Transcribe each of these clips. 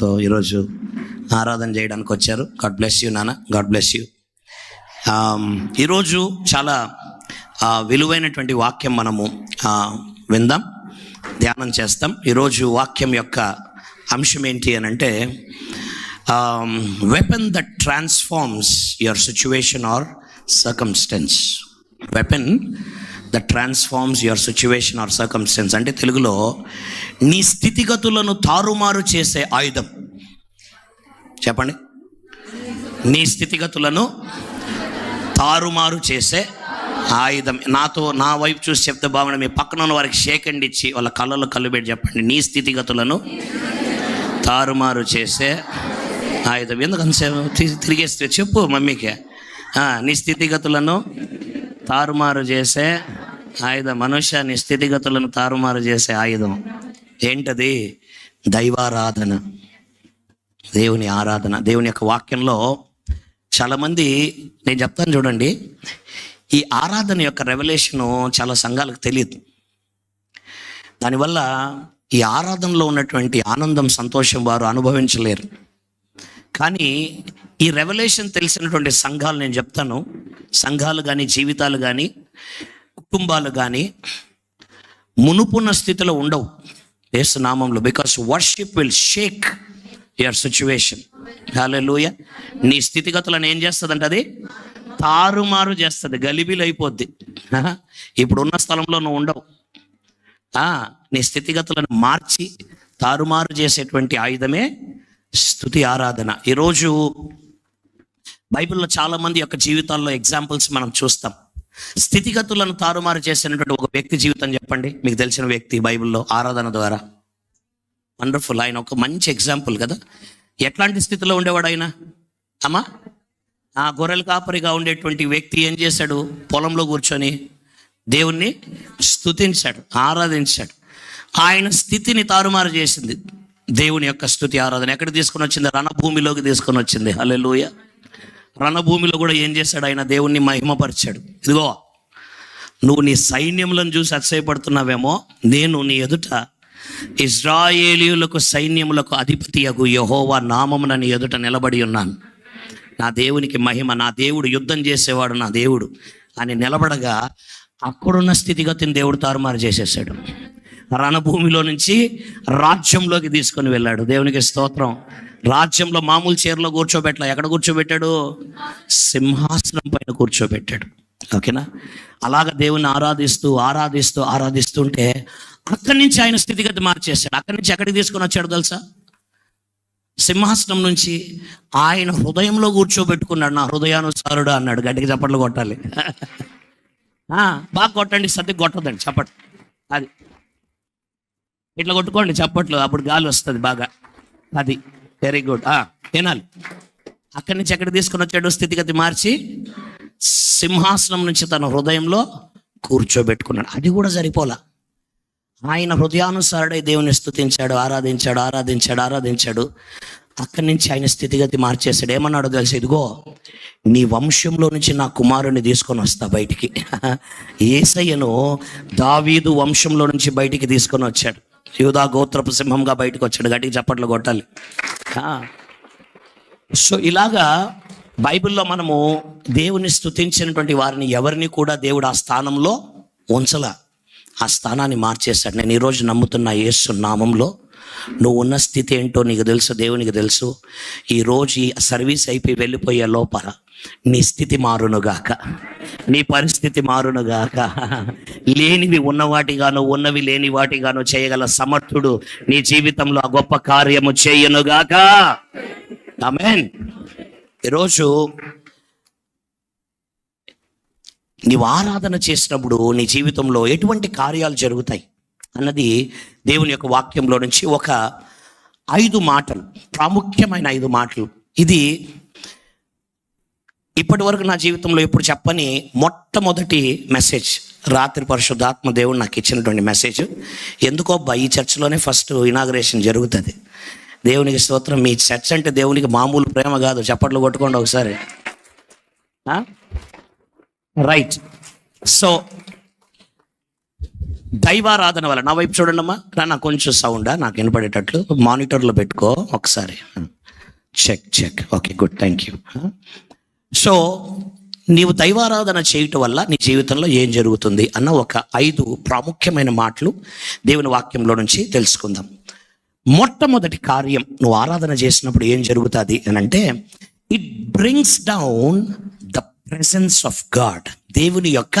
మనతో ఈరోజు ఆరాధన చేయడానికి వచ్చారు. గాడ్ బ్లెస్ యూ నాన్న, గాడ్ బ్లెస్ యూ. ఈరోజు చాలా విలువైనటువంటి వాక్యం మనము విందాం, ధ్యానం చేస్తాం. ఈరోజు వాక్యం యొక్క అంశం ఏంటి అని అంటే, weapon that transforms your situation or circumstance. Weapon that transforms your situation or circumstance అంటే తెలుగులో నీ స్థితిగతులను తారుమారు చేసే ఆయుధం. చెప్పండి, నీ స్థితిగతులను తారుమారు చేసే ఆయుధం. నా వైపు చూసి చెప్తే బాగుండే, మీ పక్కన ఉన్న వారికి షేక్ హ్యాండ్ ఇచ్చి వాళ్ళ కళ్ళలో కళ్ళు పెట్టి చెప్పండి, నీ స్థితిగతులను తారుమారు చేసే ఆయుధం. ఎందుకంటే తిరిగేస్తే చెప్పు మమ్మీకి, నీ స్థితిగతులను తారుమారు చేసే ఆయుధం. మనుష్య, నీ స్థితిగతులను తారుమారు చేసే ఆయుధం ఏంటది? దైవారాధన, దేవుని ఆరాధన. దేవుని యొక్క వాక్యంలో చాలామంది, నేను చెప్తాను చూడండి, ఈ ఆరాధన యొక్క రెవల్యూషను చాలా సంఘాలకు తెలియదు. దానివల్ల ఈ ఆరాధనలో ఉన్నటువంటి ఆనందం, సంతోషం వారు అనుభవించలేరు. కానీ ఈ రెవల్యూషన్ తెలిసినటువంటి సంఘాలు నేను చెప్తాను, సంఘాలు కానీ, జీవితాలు కానీ, కుటుంబాలు కానీ మునుపున్న స్థితిలో ఉండవు యేసు నామంలో. Because worship will shake your situation. Hallelujah. నీ స్థితిగతులను ఏం చేస్తుందంటే అది తారుమారు చేస్తుంది, గలిబిలు అయిపోద్ది. ఇప్పుడున్న స్థలంలో నువ్వు ఉండవు. నీ స్థితిగతులను మార్చి తారుమారు చేసేటువంటి ఆయుధమే స్తుతి ఆరాధన. ఈరోజు బైబిల్లో చాలామంది యొక్క జీవితాల్లో ఎగ్జాంపుల్స్ మనం చూస్తాం. స్థితిగతులను తారుమారు చేసినటువంటి ఒక వ్యక్తి జీవితం చెప్పండి, మీకు తెలిసిన వ్యక్తి బైబిల్లో ఆరాధన ద్వారా. వండర్ఫుల్. ఆయన ఒక మంచి ఎగ్జాంపుల్ కదా. ఎట్లాంటి స్థితిలో ఉండేవాడు ఆయన? గొర్రెల కాపరిగా ఉండేటువంటి వ్యక్తి ఏం చేశాడు? పొలంలో కూర్చొని దేవుణ్ణి స్తుతించాడు, ఆరాధించాడు. ఆయన స్థితిని తారుమారు చేసింది దేవుని యొక్క స్తుతి ఆరాధన. ఎక్కడ తీసుకొని వచ్చింది? రణభూమిలోకి తీసుకొని వచ్చింది. హల్లెలూయా. రణభూమిలో కూడా ఏం చేశాడు? ఆయన దేవుణ్ణి మహిమపరిచాడు. ఇదిగో, నువ్వు నీ సైన్యములను చూసి అతిశయపడుతున్నావేమో, నేను నీ ఎదుట ఇశ్రాయేలీయులకు సైన్యములకు అధిపతియగు యెహోవా నామమున నీ ఎదుట నిలబడి ఉన్నాను. నా దేవునికి మహిమ, నా దేవుడు యుద్ధం చేసేవాడు, నా దేవుడు అని నిలబడగా అక్కడున్న స్థితిగతిని దేవుడు తారుమారు చేసేసాడు. రణభూమిలో నుంచి రాజ్యంలోకి తీసుకొని వెళ్ళాడు. దేవునికి స్తోత్రం. రాజ్యంలో మామూలు చీరలో కూర్చోబెట్టలే. ఎక్కడ కూర్చోబెట్టాడు? సింహాసనం పైన కూర్చోబెట్టాడు. ఓకేనా? అలాగ దేవుని ఆరాధిస్తుంటే అక్కడి నుంచి ఆయన స్థితిగతి మార్చేశాడు. అక్కడి నుంచి ఎక్కడికి తీసుకొని వచ్చాడు తెలుసా? సింహాసనం నుంచి ఆయన హృదయంలో కూర్చోబెట్టుకున్నాడు. నా హృదయానుసారుడు అన్నాడు. గట్టిగా చప్పట్లు కొట్టాలి. బాగా కొట్టండి, సర్ది కొట్టదండి చప్పట్లు. అది ఇట్లా కొట్టుకోండి చప్పట్లు, అప్పుడు గాలి వస్తుంది బాగా. అది వెరీ గుడ్. వినాలి. అక్కడి నుంచి ఎక్కడ తీసుకొని వచ్చాడు? స్థితిగతి మార్చి సింహాసనం నుంచి తన హృదయంలో కూర్చోబెట్టుకున్నాడు. అది కూడా సరిపోలా. ఆయన హృదయానుసారుడై దేవుని స్తుతించాడు, ఆరాధించాడు. అక్కడి నుంచి ఆయన స్థితిగతి మార్చేశాడు. ఏమన్నాడు తెలుసు? ఇదిగో, నీ వంశంలో నుంచి నా కుమారుని తీసుకొని వస్తా బయటికి. యేసయ్యను దావీదు వంశంలో నుంచి బయటికి తీసుకొని వచ్చాడు. యూదా గోత్రపు సింహంగా బయటకు వచ్చాడు. గట్టికి చప్పట్లు కొట్టాలి. సో ఇలాగా బైబిల్లో మనము దేవుని స్తుతించినటువంటి వారిని ఎవరిని కూడా దేవుడు ఆ స్థానంలో ఉంచలా. ఆ స్థానాన్ని మార్చేశాడు. నేను ఈరోజు నమ్ముతున్న యేసు నామంలో నువ్వు ఉన్న స్థితి ఏంటో నీకు తెలుసు, దేవునికి తెలుసు. ఈరోజు ఈ సర్వీస్ అయిపోయి వెళ్ళిపోయే లోపల నీ స్థితి మారునుగాక, నీ పరిస్థితి మారునుగాక. లేనివి ఉన్నవాటిగాను, ఉన్నవి లేని వాటిగాను చేయగల సమర్థుడు నీ జీవితంలో ఆ గొప్ప కార్యము చేయనుగాక. ఆమేన్. ఈరోజు నీవు ఆరాధన చేసినప్పుడు నీ జీవితంలో ఎటువంటి కార్యాలు జరుగుతాయి అన్నది దేవుని యొక్క వాక్యంలో నుంచి ఒక 5 మాటలు, ప్రాముఖ్యమైన 5 మాటలు. ఇది ఇప్పటి వరకు నా జీవితంలో ఎప్పుడు చెప్పని మొట్టమొదటి మెసేజ్. రాత్రి పరిశుద్ధాత్మ దేవుడు నాకు ఇచ్చినటువంటి మెసేజ్. ఎందుకో ఈ చర్చ్లోనే ఫస్ట్ ఇనాగ్రేషన్ జరుగుతుంది. దేవునికి స్తోత్రం. మీ చర్చ్ అంటే దేవునికి మామూలు ప్రేమ కాదు. చప్పట్లు కొట్టుకోండి ఒకసారి. రైట్. సో దైవారాధన వల్ల, నా వైపు చూడండి అమ్మా, నాకు కొంచెం సౌండా నాకు వినపడేటట్లు మానిటర్లో పెట్టుకో ఒకసారి. Check okay, good, thank you. So నీవు దైవారాధన చేయటం వల్ల నీ జీవితంలో ఏం జరుగుతుంది అన్న ఒక 5 ప్రాముఖ్యమైన మాటలు దేవుని వాక్యంలో నుంచి తెలుసుకుందాం. మొట్టమొదటి కార్యం, నువ్వు ఆరాధన చేసినప్పుడు ఏం జరుగుతుంది అని అంటే, it brings down the presence of God. దేవుని యొక్క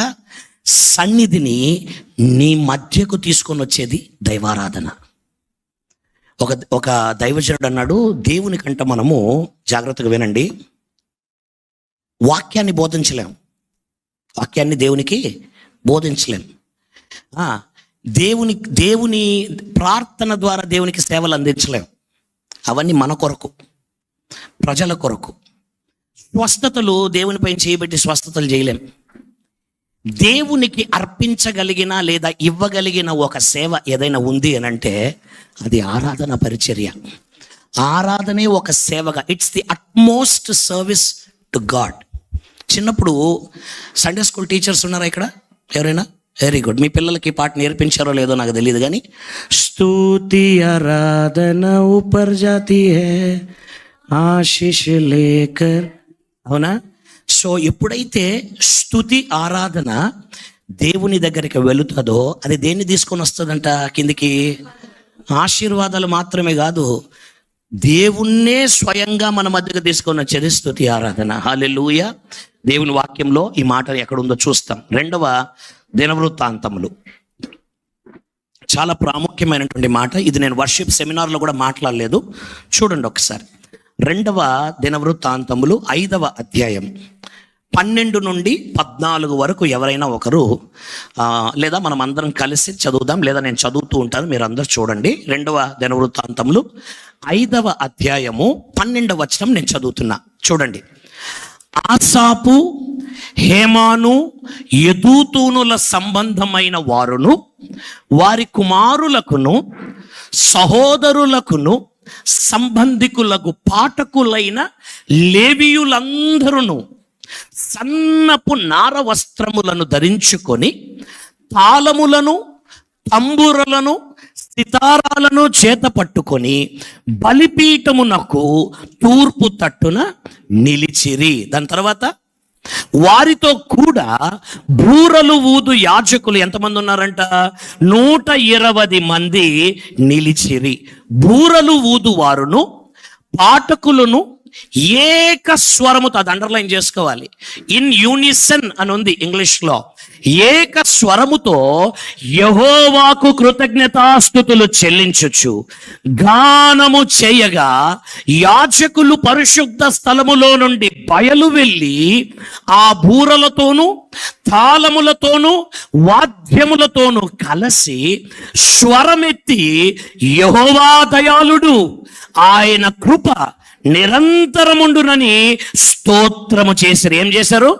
సన్నిధిని నీ మధ్యకు తీసుకొని వచ్చేది దైవారాధన. ఒక దైవజనుడు అన్నాడు, దేవుని కంట మనము, జాగ్రత్తగా వినండి, వాక్యాన్ని బోధించలేం, వాక్యాన్ని దేవునికి బోధించలేం. దేవుని ప్రార్థన ద్వారా దేవునికి సేవలు అందించలేం. అవన్నీ మన కొరకు, ప్రజల కొరకు. స్వస్థతలు దేవునిపైన చేయబెట్టి స్వస్థతలు చేయలేం. దేవునికి అర్పించగలిగిన లేదా ఇవ్వగలిగిన ఒక సేవ ఏదైనా ఉంది అని అంటే అది ఆరాధన పరిచర్య. ఆరాధనే ఒక సేవగా, it's the utmost service to God. చిన్నప్పుడు సండే స్కూల్ టీచర్స్ ఉన్నారా ఇక్కడ ఎవరైనా? Very good. మీ పిల్లలకి పాట నేర్పించారో లేదో నాకు తెలియదు, కానీ స్తుతి ఆరాధన ఊపర్ జాతి హై ఆశీష్ లేకర్, అవునా? సో ఎప్పుడైతే స్తుతి ఆరాధన దేవుని దగ్గరికి వెళుతుందో అది దేన్ని తీసుకొని వస్తుందంట కిందికి? ఆశీర్వాదాలు మాత్రమే కాదు, దేవుణ్ణే స్వయంగా మన మధ్యకు తీసుకొని వచ్చేది స్తుతి ఆరాధన. హల్లెలూయా. దేవుని వాక్యంలో ఈ మాట ఎక్కడుందో చూస్తాం. 2వ దినవృత్తాంతములు, చాలా ప్రాముఖ్యమైనటువంటి మాట ఇది. నేను వర్షిప్ సెమినార్లో కూడా మాట్లాడలేదు, చూడండి ఒకసారి. 2వ దినవృత్తాంతములు 5వ అధ్యాయం 12 నుండి 14 వరకు ఎవరైనా ఒకరు లేదా మనం అందరం కలిసి చదువుదాం, లేదా నేను చదువుతూ ఉంటాను, మీరు అందరు చూడండి. 2వ దినవృత్తాంతములు 5వ అధ్యాయము 12వ వచనం నేను చదువుతున్నా, చూడండి. ఆసాపు, హేమాను, యెదూతూనుల సంబంధమైన వారును వారి కుమారులకును సహోదరులకును సంబంధికులకు పాఠకులైన లేవీయులందరూ సన్నపు నార వస్త్రములను ధరించుకొని తాళములను, తంబురలను, సితారాలను చేత పట్టుకొని బలిపీఠమునకు తూర్పు తట్టున నిలిచిరి. దాని తర్వాత వారితో కూడా బూరలు ఊదు యాజకులు ఎంతమంది ఉన్నారంట? 120 మంది నిలిచిరి. బూరలు ఊదు వారును పాఠకులను ఏక స్వరముతో, అది అండర్లైన్ చేసుకోవాలి, ఇన్ యూనిసన్ అని ఉంది ఇంగ్లీష్లో, ఏక స్వరముతో యెహోవాకు కృతజ్ఞతాస్తుతులు చెల్లించుచు గానము చేయగా యాజకులు పరిశుద్ధ స్థలములో నుండి బయలు వెళ్ళి ఆ బూరలతోనూ తాళములతోనూ వాద్యములతోనూ కలిసి స్వరమెత్తి యెహోవా దయాళుడు, ఆయన కృప నిరంతరముండునని స్తోత్రము చేశారు. ఏం చేశారు?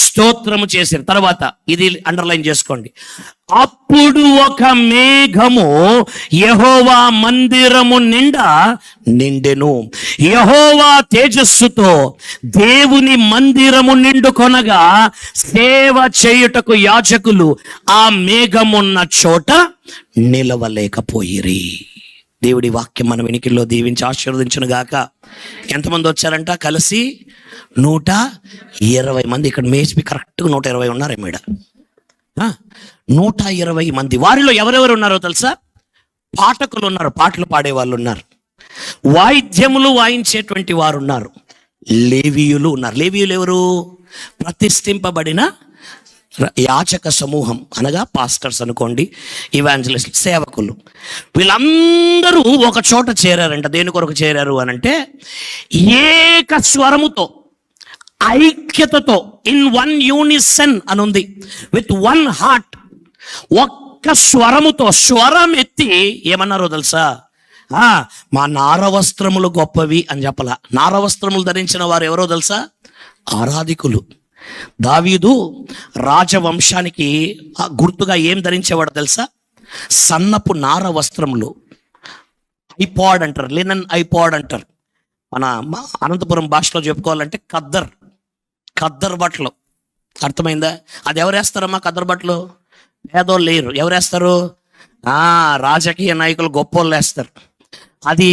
స్తోత్రము చేశారు. తర్వాత ఇది అండర్లైన్ చేసుకోండి. అప్పుడు ఒక మేఘము యెహోవా మందిరము నిండా నిండెను. యెహోవా తేజస్సుతో దేవుని మందిరము నిండుకొనగా సేవ చేయుటకు యాజకులు ఆ మేఘమున్న చోట నిలవలేకపోయిరి. దేవుడి వాక్యం మన వెనికిల్లో దీవించి ఆశీర్వదించును గాక. ఎంతమంది వచ్చారంట కలిసి? 120 మంది. ఇక్కడ మేస్పి కరెక్ట్గా 120 ఉన్నారు మేడ. 120 మంది. వారిలో ఎవరెవరు ఉన్నారో తెలుసా? పాఠకులు ఉన్నారు, పాటలు పాడే వాళ్ళు ఉన్నారు, వాయిద్యములు వాయించేటువంటి వారు ఉన్నారు, లేవీయులు ఉన్నారు. లేవీయులు ఎవరు? ప్రతిష్ఠింపబడిన యాచక సమూహం, అనగా పాస్టర్స్ అనుకోండి, ఇవాంజలిస్ట్, సేవకులు. వీళ్ళందరూ ఒక చోట చేరారంట. దేని కొరకు చేరారు అని అంటే, ఏక స్వరముతో, ఐక్యతతో, ఇన్ వన్ యూనిసన్ అని ఉంది, విత్ వన్ హార్ట్, ఒక్క స్వరముతో, స్వరం ఎత్తి ఏమన్నారో తెలుసా? మా నారవస్త్రములు గొప్పవి అని చెప్పలా. నారవస్త్రములు ధరించిన వారు ఎవరో తెలుసా? ఆరాధికులు. దావీదు రాజవంశానికి గుర్తుగా ఏం ధరించేవాడు తెలుసా? సన్నపు నార వస్త్రములు, ఐపాడ్ అంటారు, లినన్ ఐపాడ్ అంటారు. మన అనంతపురం భాషలో చెప్పుకోవాలంటే ఖద్దర్ బట్టలు. అర్థమైందా? అది ఎవరు వేస్తారమ్మా ఖద్దర్ బట్టలు? పేదోళ్ళు లేరు. ఎవరేస్తారు? రాజకీయ నాయకులు గొప్పోళ్ళు వేస్తారు. అది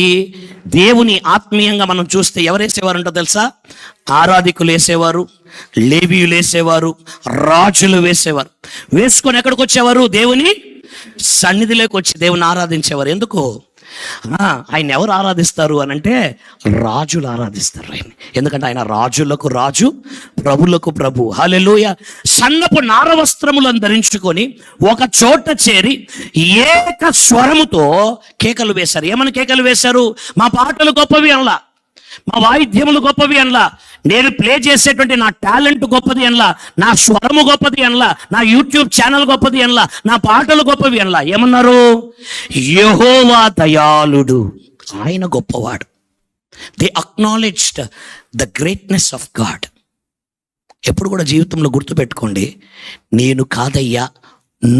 దేవుని ఆత్మీయంగా మనం చూస్తే ఎవరు వేసేవారంటో తెలుసా? ఆరాధికులు వేసేవారు, లేవీయులు వేసేవారు, రాజులు వేసేవారు. వేసుకొని ఎక్కడికి వచ్చేవారు? దేవుని సన్నిధిలోకి వచ్చి దేవుని ఆరాధించేవారు. ఎందుకు? ఆయన ఎవరు ఆరాధిస్తారు అని అంటే రాజులు ఆరాధిస్తారు ఆయన. ఎందుకంటే ఆయన రాజులకు రాజు, ప్రభులకు ప్రభు. హల్లెలూయా. సన్నపు నార వస్త్రములను ధరించుకొని ఒక చోట చేరి ఏక స్వరముతో కేకలు వేశారు. ఏమని కేకలు వేశారు? మా పాటలు గొప్పవి అనలా, మా వాయిద్యములు గొప్పవి అనలా, నేను ప్లే చేసేటువంటి నా టాలెంట్ గొప్పది అనలా, నా స్వరము గొప్పది అనలా, నా యూట్యూబ్ ఛానల్ గొప్పది అనలా, నా పాటలు గొప్పవి అనలా. ఏమన్నారు? యెహోవా దయాళుడు, ఆయన గొప్పవాడు. They acknowledged the greatness of God. ఎప్పుడు కూడా జీవితంలో గుర్తుపెట్టుకోండి, నేను కాదయ్యా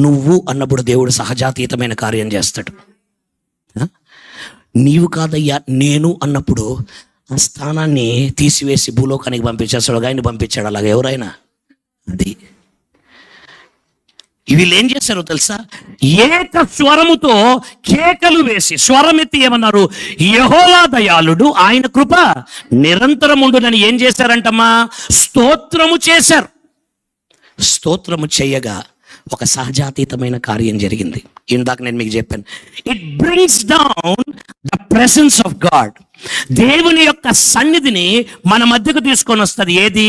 నువ్వు అన్నప్పుడు దేవుడు సహజాతీతమైన కార్యం చేస్తాడు. నీవు కాదయ్యా నేను అన్నప్పుడు ఆ స్థానాన్ని తీసివేసి భూలోకానికి పంపించేస్తాడు. ఒక ఆయన పంపించాడు. అలాగే ఎవరైనా అది వీళ్ళు ఏం చేశారో తెలుసా? ఏక స్వరముతో కేకలు వేసి స్వరమెత్తి ఏమన్నారు? యెహోవా దయాళుడు, ఆయన కృప నిరంతరం ఉండునని ఏం చేశారంటమ్మా? స్తోత్రము చేశారు. స్తోత్రము చేయగా ఒక సహజాతీతమైన కార్యం జరిగింది. ఇందాక నేను మీకు చెప్పాను, it brings down the presence of God. దేవుని యొక్క సన్నిధిని మన మధ్యకు తీసుకొని వస్తుంది. ఏది?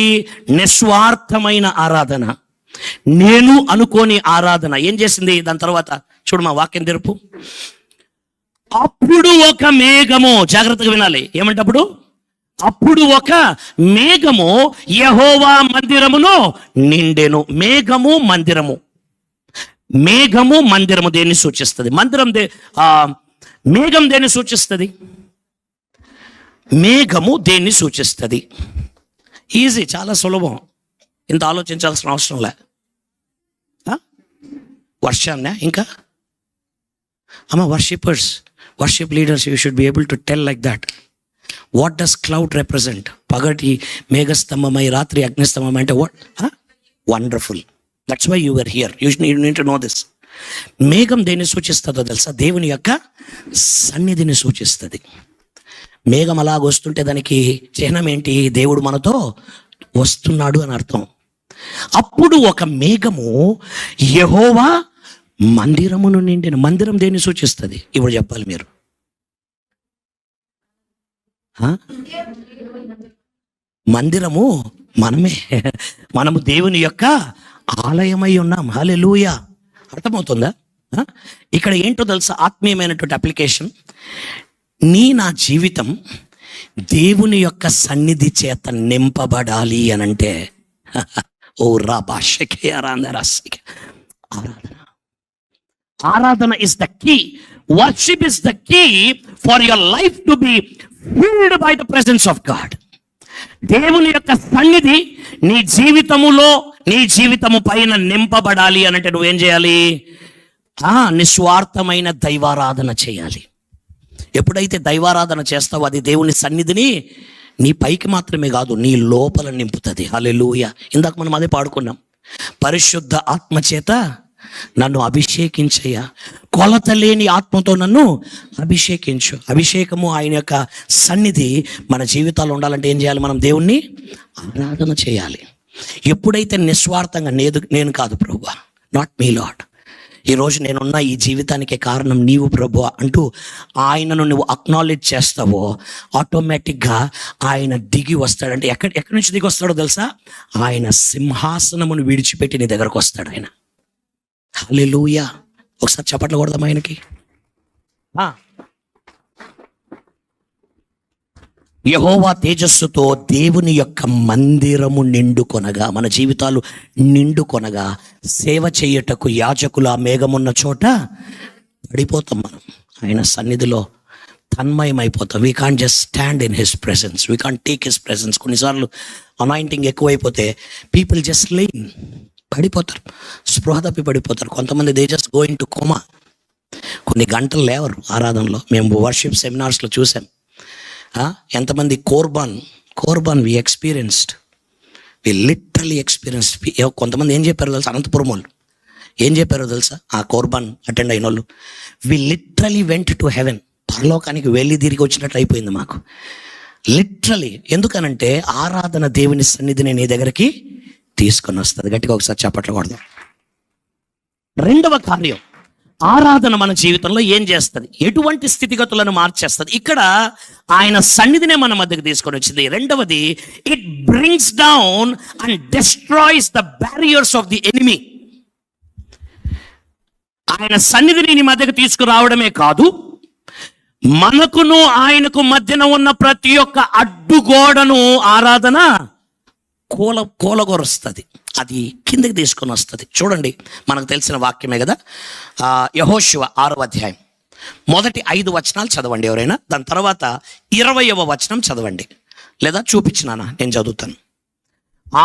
నిస్వార్థమైన ఆరాధన, నేను అనుకోని ఆరాధన. ఏం చేసింది దాని తర్వాత? చూడు, మా వాక్యం తెరుపు. అప్పుడు ఒక మేఘము, జాగ్రత్తగా వినాలి, ఏమంటప్పుడు? అప్పుడు ఒక మేఘము యెహోవా మందిరమును నిండెను. మేఘము, మందిరము. మేఘము, మందిరము దేన్ని సూచిస్తుంది? మేఘం దేన్ని సూచిస్తుంది? మేఘము దేన్ని సూచిస్తుంది? ఈజీ, చాలా సులభం, ఇంత ఆలోచించాల్సిన అవసరం లే. వర్షాన్నే ఇంకా worshippers, worship leaders, you should be able to tell like that. What does cloud represent? పగటి మేఘస్తంభమై రాత్రి అగ్నిస్తంభం అంటే what? Wonderful. That's why you are here. You need to know this. మేఘం దేన్ని సూచిస్తుందో తెలుసా? దేవుని యొక్క సన్నిధిని సూచిస్తుంది. మేఘం అలాగొస్తుంటే దానికి చిహ్నం ఏంటి? దేవుడు మనతో వస్తున్నాడు అని అర్థం. అప్పుడు ఒక మేఘము యెహోవా మందిరమును నిండిన. మందిరం దేన్ని సూచిస్తుంది? ఇప్పుడు చెప్పాలి మీరు. మందిరము మనమే. మనము దేవుని యొక్క ఆలయమై ఉన్నాం. హల్లెలూయా. అర్థమవుతుందా? ఇక్కడ ఏంటో తెలుసా ఆత్మీయమైనటువంటి అప్లికేషన్? నా జీవితం దేవుని యొక్క సన్నిధి చేత నింపబడాలి అనంటే ఓ రాబాషకే ఆరాధన. ఆరాధన is the key. Worship is the key for your life to be filled by the presence of God. దేవుని యొక్క సన్నిధి నీ జీవితములో, నీ జీవితము పైన నింపబడాలి అనంటే నువ్వేం చేయాలి? నిస్వార్థమైన దైవారాధన చేయాలి. ఎప్పుడైతే దైవారాధన చేస్తావో అది దేవుని సన్నిధిని నీ పైకి మాత్రమే కాదు, నీ లోపల నింపుతుంది. హల్లెలూయా. ఇందాక మనం అదే పాడుకున్నాం, పరిశుద్ధ ఆత్మ చేత నన్ను అభిషేకించయ్యా, కొలత లేని ఆత్మతో నన్ను అభిషేకించు. అభిషేకము, ఆయన యొక్క సన్నిధి మన జీవితాల్లో ఉండాలంటే ఏం చేయాలి? మనం దేవుణ్ణి ఆరాధన చేయాలి. ఎప్పుడైతే నిస్వార్థంగా నేను కాదు ప్రభువా, నాట్ మీ లార్డ్, ఈరోజు నేనున్న ఈ జీవితానికి కారణం నీవు ప్రభువా అంటూ ఆయనను నువ్వు అక్నాలెడ్జ్ చేస్తావో ఆటోమేటిక్గా ఆయన దిగి వస్తాడంటే ఎక్కడి నుంచి దిగి వస్తాడో తెలుసా? ఆయన సింహాసనమును విడిచిపెట్టి నీ దగ్గరకు వస్తాడు ఆయన. హల్లెలూయా. ఒకసారి చప్పట్లు కొడదాం ఆయనకి. యెహోవా తేజస్సుతో దేవుని యొక్క మందిరము నిండుకొనగా, మన జీవితాలు నిండుకొనగా, సేవ చేయుటకు యాజకులు ఆ మేఘమున్న చోట పడిపోతాం. మనం ఆయన సన్నిధిలో తన్మయమైపోతాం. We can't just stand in his presence, we can't take his presence. కొన్నిసార్లు అనాయింటింగ్ ఎక్కువైపోతే పీపుల్ జస్ట్ లేన్, పడిపోతారు, స్పృహ తప్పి పడిపోతారు. కొంతమంది they just going to coma, కొన్ని గంటలు లేవరు ఆరాధనలో. మేము వర్షిప్ సెమినార్స్లో చూసాం. ఎంతమంది కోర్బాన్ we experienced, we literally experienced. కొంతమంది ఏం చెప్పారు తెలుసు? అనంతపురం వాళ్ళు ఏం చెప్పారో తెలుసా? ఆ కోర్బాన్ అటెండ్ అయిన వాళ్ళు, వి లిటరలీ వెంట్ టు హెవెన్, పరలోకానికి వెళ్ళి తిరిగి వచ్చినట్లు అయిపోయింది మాకు. లిటరలీ. ఎందుకనంటే ఆరాధన దేవుని సన్నిధిని నీ దగ్గరికి తీసుకొని వస్తుంది. గట్టిగా ఒకసారి చప్పట్లు కొడదాం. రెండవ కార్యం, ఆరాధన మన జీవితంలో ఏం చేస్తుంది, ఎటువంటి స్థితిగతులను మార్చేస్తుంది. ఇక్కడ ఆయన సన్నిధినే మన మధ్యకి తీసుకొని వచ్చింది. రెండవది, it brings down and destroys the barriers of the enemy. ఆయన సన్నిధిని నీ మధ్యకి తీసుకురావడమే కాదు, మనకును ఆయనకు మధ్యన ఉన్న ప్రతి ఒక్క అడ్డుగోడను ఆరాధన కూలగొరుస్తుంది, అది కిందకి తీసుకొని వస్తుంది. చూడండి, మనకు తెలిసిన వాక్యమే కదా. యెహోషువ 6వ అధ్యాయం మొదటి 5 వచనాలు చదవండి ఎవరైనా. దాని తర్వాత 20వ వచనం చదవండి, లేదా చూపించినానా నేను చదువుతాను.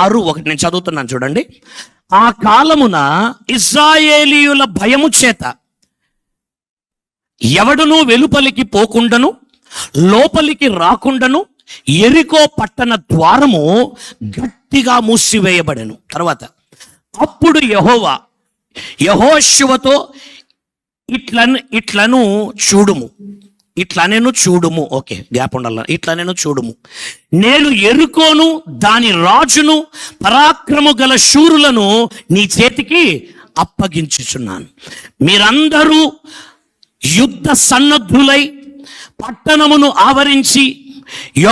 6:1 నేను చదువుతున్నాను చూడండి. ఆ కాలమున ఇశ్రాయేలీయుల భయము చేత ఎవడునూ వెలుపలికి పోకుండాను లోపలికి రాకుండాను యెరికో పట్టణ ద్వారము గట్టిగా మూసివేయబడెను. తర్వాత అప్పుడు యెహోవా యెహోషువతో ఇట్లను చూడుము. ఓకే, గ్యాప్ ఉండాల. ఇట్లనేను చూడుము, నేను యెరికోను దాని రాజును పరాక్రము గల శూరులను నీ చేతికి అప్పగించుచున్నాను. మీరందరూ యుద్ధ సన్నద్ధులై పట్టణమును ఆవరించి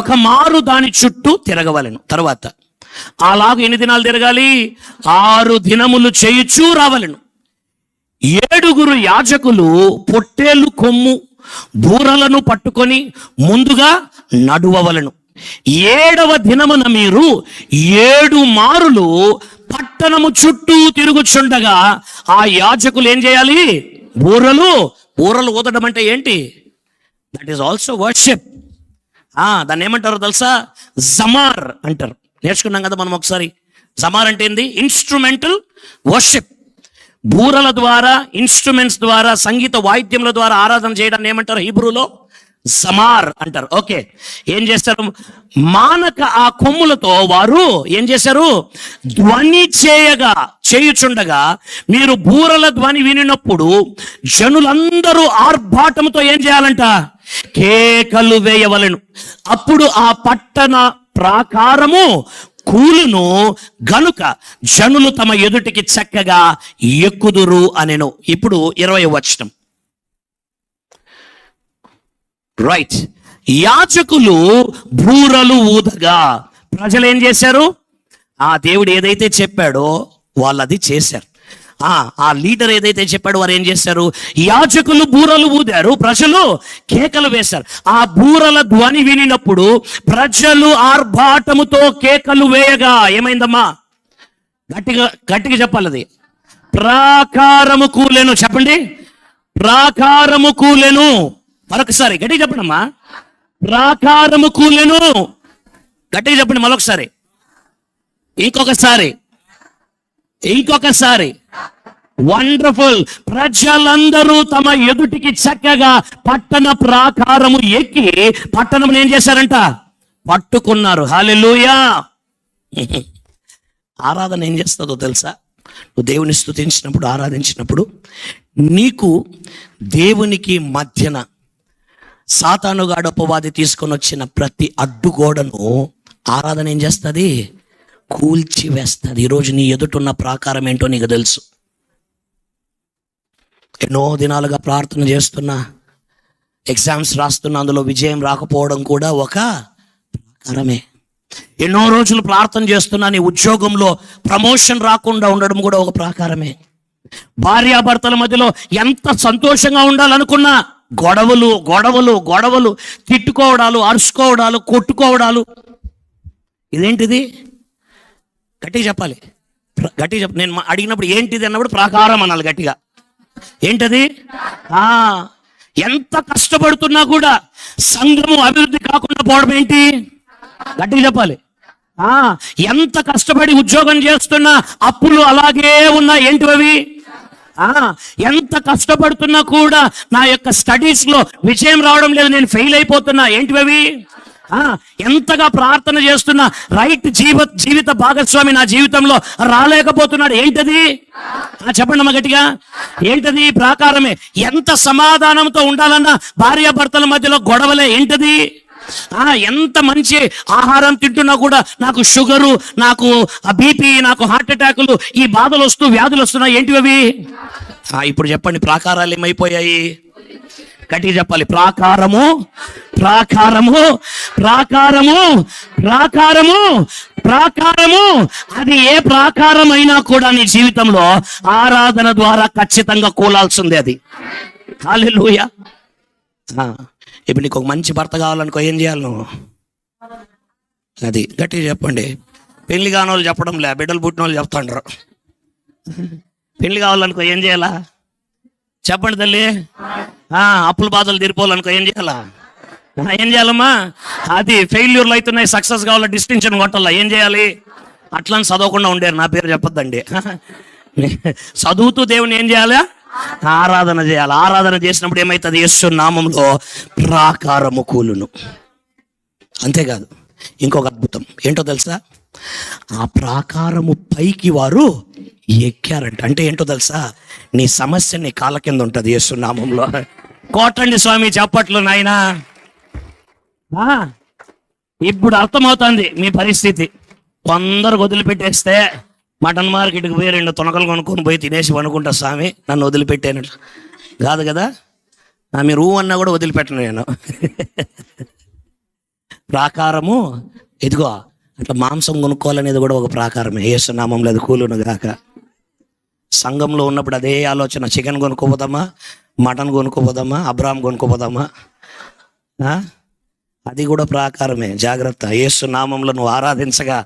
ఒక మారు దాని చుట్టూ తిరగవలెను. తర్వాత అలాగ ఎన్ని దినాలు తిరగాలి? 6 దినములు చేయుచూ రావలెను. 7 యాజకులు పొట్టేలు కొమ్ము బూరలను పట్టుకొని ముందుగా నడువవలెను. 7వ దినమున మీరు 7 మారులు పట్టణము చుట్టూ తిరుగుచుండగా ఆ యాజకులు ఏం చేయాలి? బూరలు ఊదడం అంటే ఏంటి? That is also worship. దాన్ని ఏమంటారో తెలుసా? జమార్ అంటారు. నేర్చుకున్నాం కదా మనం ఒకసారి. జమార్ అంటే ఏంది? Instrumental worship. బూరల ద్వారా, ఇన్స్ట్రుమెంట్స్ ద్వారా, సంగీత వాయిద్యముల ద్వారా ఆరాధన చేయడాన్ని ఏమంటారు హీబ్రూలో? జమార్ అంటారు. ఓకే, ఏం చేస్తారు? మానక ఆ కొమ్ములతో వారు ఏం చేశారు? ధ్వని చేయుచుండగా మీరు బూరల ధ్వని వినినప్పుడు జనులందరూ ఆర్భాటంతో ఏం చేయాలంట? కేకలు వేయవలెను. అప్పుడు ఆ పట్టణ ప్రాకారము కూలును గనుక జనులు తమ ఎదుటికి చక్కగా ఎక్కుదురు అనెను. ఇప్పుడు 20వ వచనం. రైట్. యాజకులు బూరలు ఊదగా ప్రజలు ఏం చేశారు? ఆ దేవుడు ఏదైతే చెప్పాడో వాళ్ళు అది చేశారు. ఆ లీడర్ ఏదైతే చెప్పాడో వారు ఏం చేశారు? యాజకులు బూరలు ఊదారు, ప్రజలు కేకలు వేశారు. ఆ బూరల ధ్వని వినినప్పుడు ప్రజలు ఆర్భాటముతో కేకలు వేయగా ఏమైందమ్మా? గట్టిగా చెప్పాలి. అది ప్రాకారము కూలెను. చెప్పండి, ప్రాకారము కూలెను. మరొకసారి గట్టిగా చెప్పండి అమ్మా. ప్రాకారము కూలెను. గట్టిగా చెప్పండి మరొకసారి. ఇంకొకసారి. వండర్ఫుల్. ప్రజలందరూ తమ ఎదుటికి చక్కగా పట్టణ ప్రాకారము ఎక్కి పట్టణం ఏం చేశారంట? పట్టుకున్నారు. హల్లెలూయా. ఆరాధన ఏం చేస్తుందో తెలుసా? నువ్వు దేవుని స్తుతించినప్పుడు, ఆరాధించినప్పుడు నీకు దేవునికి మధ్యన సాతానుగాడు అపవాది తీసుకొని వచ్చిన ప్రతి అడ్డుగోడను ఆరాధన ఏం చేస్తుంది? కూల్చివేస్తుంది. ఈరోజు నీ ఎదుటున్న ప్రాకారం ఏంటో నీకు తెలుసు. ఎన్నో దినాలుగా ప్రార్థన చేస్తున్నా, ఎగ్జామ్స్ రాస్తున్నా, అందులో విజయం రాకపోవడం కూడా ఒక ప్రాకారమే. ఎన్నో రోజులు ప్రార్థన చేస్తున్నా, నీ ఉద్యోగంలో ప్రమోషన్ రాకుండా ఉండడం కూడా ఒక ప్రాకారమే. భార్యాభర్తల మధ్యలో ఎంత సంతోషంగా ఉండాలనుకున్నా గొడవలు, తిట్టుకోవడాలు, అరుచుకోవడాలు, కొట్టుకోవడాలు. ఇదేంటిది? గట్టిగా చెప్పాలి. నేను అడిగినప్పుడు ఏంటిది అన్నప్పుడు ప్రాకారం అనాలి గట్టిగా. ఏంటది? ఎంత కష్టపడుతున్నా కూడా సంఘము అభివృద్ధి కాకుండా పోవడం ఏంటి? గట్టిగా చెప్పాలి. ఎంత కష్టపడి ఉద్యోగం చేస్తున్నా అప్పులు అలాగే ఉన్నా ఏంటివి? ఎంత కష్టపడుతున్నా కూడా నా యొక్క స్టడీస్ లో విజయం రావడం లేదు, నేను ఫెయిల్ అయిపోతున్నా ఏంటివి? ఎంతగా ప్రార్థన చేస్తున్నా జీవిత భాగస్వామి నా జీవితంలో రాలేకపోతున్నాడు. ఏంటది? చెప్పండి అమ్మ గట్టిగా. ఏంటది? ప్రాకారమే. ఎంత సమాధానంతో ఉండాలన్నా భార్యాభర్తల మధ్యలో గొడవలే. ఏంటది? ఎంత మంచి ఆహారం తింటున్నా కూడా నాకు షుగరు, నాకు బీపీ, నాకు హార్ట్ అటాకులు, ఈ బాధలు వస్తూ వ్యాధులు వస్తున్నాయి. ఏంటివి అవి? ఇప్పుడు చెప్పండి, ప్రాకారాలు ఏమైపోయాయి? గట్టిగా చెప్పాలి. ప్రాకారము, ప్రాకారము, ప్రాకారము, ప్రాకారము, ప్రాకారము. అది ఏ ప్రాకారం అయినా కూడా నీ జీవితంలో ఆరాధన ద్వారా ఖచ్చితంగా కూలాల్సిందే. అది హల్లెలూయా. ఇప్పుడు నీకు ఒక మంచి భర్త కావాలనుకో, ఏం చేయాలి నువ్వు? అది గట్టిగా చెప్పండి. పెళ్లి కాని వాళ్ళు చెప్పడం లే, బిడ్డలు పుట్టిన వాళ్ళు చెప్తాండ్రు. పెళ్లి కావాలనుకో ఏం చేయాలా? చెప్పండి తల్లి. అప్పుల బాధలు తీరిపోవాలనుకో ఏం చేయాలా? ఏం చేయాలమ్మా? అది ఫెయిల్యూర్లు అవుతున్నాయి, సక్సెస్ కావాలా, డిస్టింక్షన్ కొట్టాలా, ఏం చేయాలి? అట్లా చదవకుండా ఉండేరు. నా పేరు చెప్పొద్దండి. చదువుతూ దేవుని ఏం చేయాలా? ఆరాధన చేయాలి. ఆరాధన చేసినప్పుడు ఏమవుతుంది? యేసు నామములో ప్రాకారము కూలును. అంతేకాదు, ఇంకొక అద్భుతం ఏంటో తెలుసా? ఆ ప్రాకారము పైకి వారు ఎక్కారంట. అంటే ఏంటో తెలుసా? నీ సమస్య నీ కాళ్ళ కింద ఉంటుంది యేసు నామంలో. కోటండి స్వామి చప్పట్లు నాయనా. ఇప్పుడు అర్థమవుతుంది మీ పరిస్థితి. కొందరు వదిలిపెట్టేస్తే మటన్ మార్కెట్కి పోయి 2 తొనకలు కొనుక్కొని పోయి తినేసి అనుకుంటా, స్వామి నన్ను వదిలిపెట్టాను కాదు కదా. మీరు అన్నా కూడా వదిలిపెట్టను నేను. ప్రాకారము ఇదిగో. అట్లా మాంసం కొనుక్కోవాలనేది కూడా ఒక ప్రాకారమే. యేసు నామంలో అది కూలును గాక. సంఘంలో ఉన్నప్పుడు అదే ఆలోచన. చికెన్ కొనుక్కోపోదామా, మటన్ కొనుక్కోపోదామా, అబ్రామ్ కొనుక్కోపోదామా? అది కూడా ప్రాకారమే. జాగ్రత్త. యేసు నామంలో నువ్వు ఆరాధించగా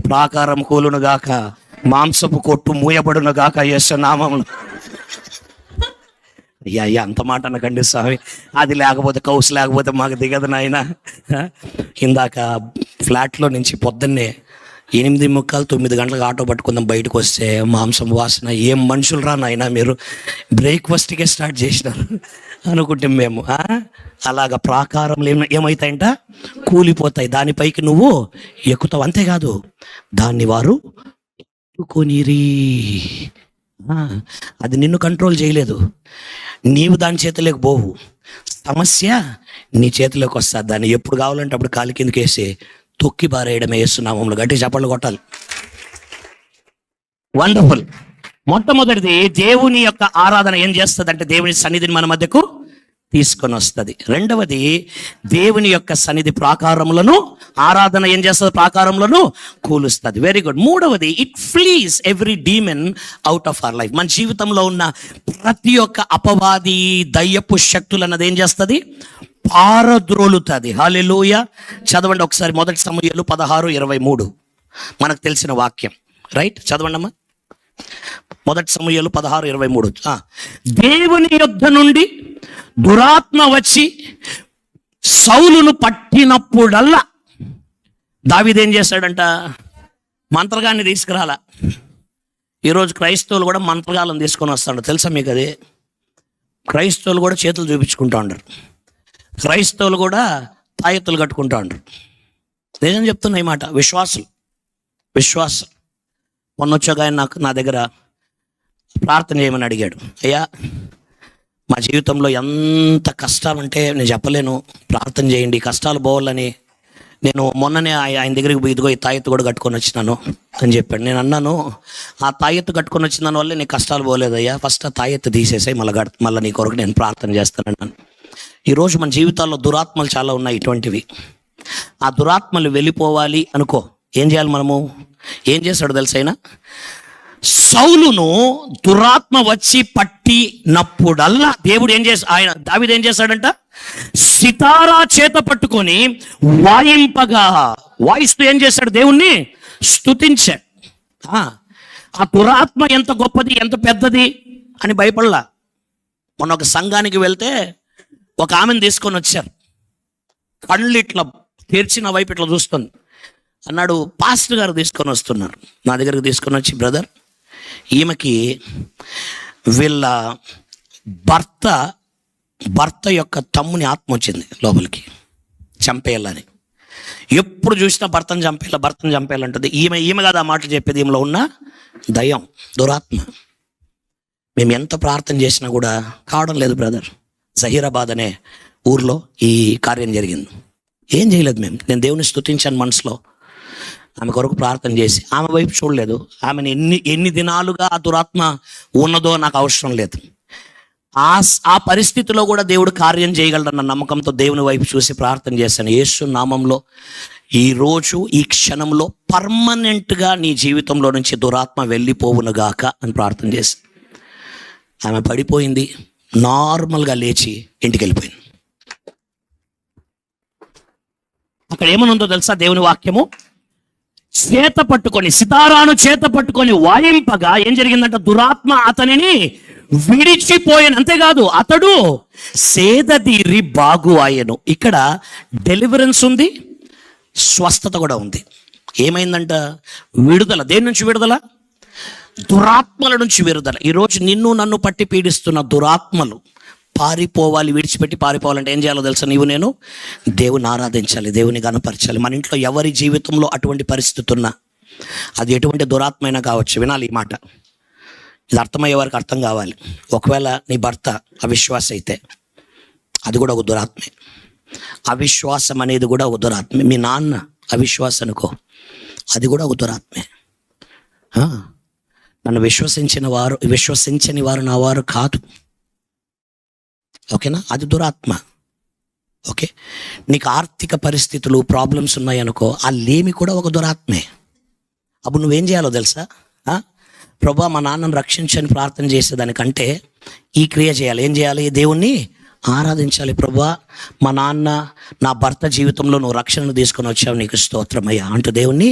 ప్రాకారం కూలును గాక, మాంసపు కొట్టు మూయబడును గాక యేసు నామంలో. అయ్యా అంత మాట అనకండి స్వామి. అది లేకపోతే కౌస్ లేకపోతే మాకు దిగదు నాయన. ఇందాక ఫ్లాట్లో నుంచి పొద్దున్నే 8:45, 9 గంటలకు ఆటో పట్టుకుందాం బయటకు వస్తే మాంసం వాసన. ఏం మనుషులు రా నాయన మీరు, బ్రేక్ఫాస్ట్కే స్టార్ట్ చేసినారు అనుకుంటే మేము. అలాగ ప్రాకారంలో ఏమవుతాయంట? కూలిపోతాయి. దానిపైకి నువ్వు ఎక్కుతావు. అంతేకాదు, దాన్ని వారు కొనిరి. అది నిన్ను కంట్రోల్ చేయలేదు. నీవు దాని చేతిలోకి పోవు. సమస్య నీ చేతిలోకి వస్తుంది. దాన్ని ఎప్పుడు కావాలంటే అప్పుడు కాలి కిందకి వేసి తొక్కి బారేయడమే యేసు నామములో. గట్టి చప్పట్లు కొట్టాలి. వండర్ఫుల్. మొట్టమొదటిది, దేవుని యొక్క ఆరాధన ఏం చేస్తుంది అంటే దేవుని సన్నిధిని మన మధ్యకు తీసుకొని వస్తుంది. రెండవది, దేవుని యొక్క సన్నిధి ప్రాకారములను, ఆరాధన ఏం చేస్తుంది? ప్రాకారములను కూలుస్తుంది. Very good. మూడవది, it flees every demon out of our life. మన జీవితంలో ఉన్న ప్రతి ఒక్క అపవాది, దయ్యపు శక్తులు అన్నది ఏం చేస్తుంది? పారద్రోలుతుంది. హల్లెలూయా. చదవండి ఒకసారి. 1 సమూయేలు 16:23 మనకు తెలిసిన వాక్యం. రైట్, చదవండి అమ్మా. 1 సమూయేలు 16:23. దేవుని యొద్ద నుండి దురాత్మ వచ్చి సౌలును పట్టినప్పుడల్లా దావీదు ఏం చేశాడంట? మంత్రగాన్ని తీసుకురాలా. ఈరోజు క్రైస్తవులు కూడా మంత్రగాలను తీసుకొని వస్తాడు. తెలుసా మీకు అది? క్రైస్తవులు కూడా చేతులు చూపించుకుంటా ఉంటారు. క్రైస్తవులు కూడా తాయెత్తులు కట్టుకుంటా ఉంటారు. నిజం చెప్తున్నా ఈ మాట. విశ్వాసం. మొన్న వచ్చాక ఆయన నా దగ్గర ప్రార్థన చేయమని అడిగాడు. అయ్యా, మా జీవితంలో ఎంత కష్టాలు అంటే నేను చెప్పలేను, ప్రార్థన చేయండి, కష్టాలు పోవాలని. నేను మొన్ననే ఆయన దగ్గరికి పోయి ఇదిగో ఈ తాయెత్తు కూడా కట్టుకొని వచ్చినాను అని చెప్పాడు. నేను అన్నాను, ఆ తాయెత్తు కట్టుకొని వచ్చిన దాని వల్లే నీకు కష్టాలు పోలేదయ్యా, ఫస్ట్ ఆ తాయెత్తు తీసేసాయి, మళ్ళీ నీ కొరకు నేను ప్రార్థన చేస్తానన్నాను. ఈరోజు మన జీవితాల్లో దురాత్మలు చాలా ఉన్నాయి ఇటువంటివి. ఆ దురాత్మలు వెళ్ళిపోవాలి అనుకో, ఏం చేయాలి మనము? ఏం చేశాడు తెలుసా? ఆయన సౌలును దురాత్మ వచ్చి పట్టినప్పుడల్లా దేవుడు ఏం చేసి దావీదు ఏం చేశాడంట? సితారా చేత పట్టుకొని వాయిస్తూ ఏం చేశాడు? దేవుణ్ణి స్తుతించాడు. ఆ దురాత్మ ఎంత గొప్పది, ఎంత పెద్దది అని భయపడలా. మొన్న ఒక సంఘానికి వెళ్తే ఒక ఆమెను తీసుకొని వచ్చారు. కళ్ళు ఇట్లా తెరిచిన వైపు ఇట్లా చూస్తుంది. అన్నాడు, పాస్టర్ గారు తీసుకొని వస్తున్నారు. నా దగ్గరికి తీసుకొని వచ్చి, బ్రదర్, ఈమెకి వీళ్ళ భర్త యొక్క తమ్ముని ఆత్మ వచ్చింది లోపలికి, చంపేయాలని. ఎప్పుడు చూసినా భర్తను చంపేయాలంటుంది. ఈమె కాదు ఆ మాటలు చెప్పేది, ఈమెలో ఉన్న దయ్యం, దురాత్మ. మేము ఎంత ప్రార్థన చేసినా కూడా కావడం లేదు బ్రదర్. జహీరాబాద్ అనే ఊర్లో ఈ కార్యం జరిగింది. ఏం చేయలేదు మేము. నేను దేవుని స్తుతించాను మనసులో. ఆమె కొరకు ప్రార్థన చేసి ఆమె వైపు చూడలేదు. ఆమెను ఎన్ని దినాలుగా ఆ దురాత్మ ఉన్నదో నాకు అవసరం లేదు. ఆ పరిస్థితిలో కూడా దేవుడు కార్యం చేయగలడన్న నమ్మకంతో దేవుని వైపు చూసి ప్రార్థన చేశాను. యేసు నామంలో ఈరోజు ఈ క్షణంలో పర్మనెంట్గా నీ జీవితంలో నుంచి దురాత్మ వెళ్ళిపోవునుగాక అని ప్రార్థన చేసి ఆమె పడిపోయింది. నార్మల్గా లేచి ఇంటికి వెళ్ళిపోయింది. అక్కడ ఏమనుందో తెలుసా? దేవుని వాక్యము చేత పట్టుకొని, సితారాను చేత పట్టుకొని వాయింపగా ఏం జరిగిందంట? దురాత్మ అతనిని విడిచిపోయాను. అంతేకాదు, అతడు సేదదీరి బాగు ఆయను. ఇక్కడ డెలివరెన్స్ ఉంది, స్వస్థత కూడా ఉంది. ఏమైందంట? విడుదల. దేని నుంచి విడుదల? దురాత్మల నుంచి విడుదల. ఈరోజు నిన్ను నన్ను పట్టి పీడిస్తున్న దురాత్మలు పారిపోవాలి. విడిచిపెట్టి పారిపోవాలంటే ఏం చేయాలో తెలుసా? నేను దేవుని ఆరాధించాలి, దేవుని గణపరచాలి. మన ఇంట్లో ఎవరి జీవితంలో అటువంటి పరిస్థితి ఉన్నా, అది ఎటువంటి దురాత్మ అయినా కావచ్చు, వినాలి ఈ మాట. ఇది అర్థమయ్యే వారికి అర్థం కావాలి. ఒకవేళ నీ భర్త అవిశ్వాస అయితే అది కూడా ఒక దురాత్మే. అవిశ్వాసం అనేది కూడా ఒక దురాత్మే. మీ నాన్న అవిశ్వాస అనుకో, అది కూడా ఒక దురాత్మే. నన్ను విశ్వసించని వారు నా వారు కాదు. ఓకేనా? అది దురాత్మ. ఓకే, నీకు ఆర్థిక పరిస్థితులు ప్రాబ్లమ్స్ ఉన్నాయనుకో, ఆ లేమి కూడా ఒక దురాత్మే. అప్పుడు నువ్వేం చేయాలో తెలుసా? ప్రభా మా నాన్నను రక్షించని ప్రార్థన చేసేదానికంటే ఈ క్రియ చేయాలి. ఏం చేయాలి? దేవుణ్ణి ఆరాధించాలి. ప్రభా మా నాన్న, నా భర్త జీవితంలో నువ్వు రక్షణను తీసుకొని వచ్చావు, నీకు స్తోత్రమయ్యా అంటూ దేవుణ్ణి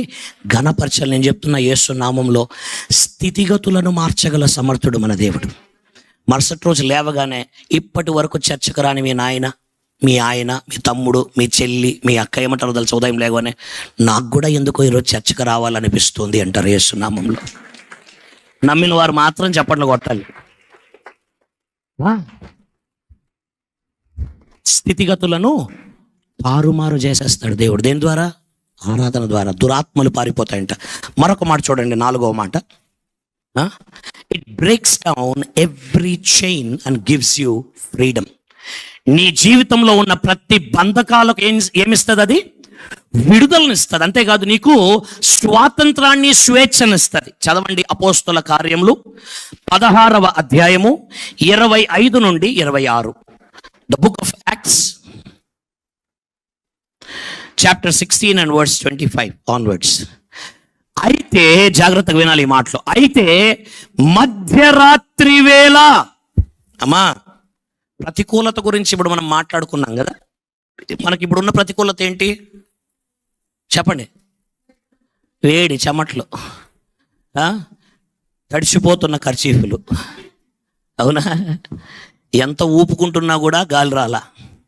ఘనపరచాలి. నేను చెప్తున్నా, యేసు నామంలో స్థితిగతులను మార్చగల సమర్థుడు మన దేవుడు. మరుసటి రోజు లేవగానే ఇప్పటి వరకు చర్చకు రాని మీ నాయన, మీ ఆయన, మీ తమ్ముడు, మీ చెల్లి, మీ అక్క ఏమంటారో తెలుసు? ఉదయం లేవగానే నాకు కూడా ఎందుకో ఈరోజు చర్చకు రావాలనిపిస్తుంది అంటారు యేసు నామంలో. నమ్మిన వారు మాత్రం చప్పట్లు కొట్టాలి. స్థితిగతులను తారుమారు చేసేస్తాడు దేవుడు. దేని ద్వారా? ఆరాధన ద్వారా. దురాత్మలు పారిపోతాయంట. మరొక మాట చూడండి, 4వ మాట. It breaks down every chain and gives you freedom. నీ జీవితంలో ఉన్న ప్రతి బంధకాలకు ఏమిస్తుంది? అది విడుదలనిస్తుంది. అంతేకాదు, నీకు స్వాతంత్రాన్ని, స్వేచ్ఛనిస్తుంది. చదవండి అపోస్తుల కార్యములు 16వ అధ్యాయము 25 నుండి 26. The book of Acts, chapter 16 and verse 25 onwards. అయితే జాగ్రత్తగా వినాలి ఈ మాటలు. అయితే మధ్యరాత్రి వేళ, అమ్మా ప్రతికూలత గురించి ఇప్పుడు మనం మాట్లాడుకున్నాం కదా. మనకి ఇప్పుడున్న ప్రతికూలత ఏంటి చెప్పండి? వేడి, చెమట్లు, తడిసిపోతున్న కర్చీఫ్లు. అవునా? ఎంత ఊపుకుంటున్నా కూడా గాలి రాలా.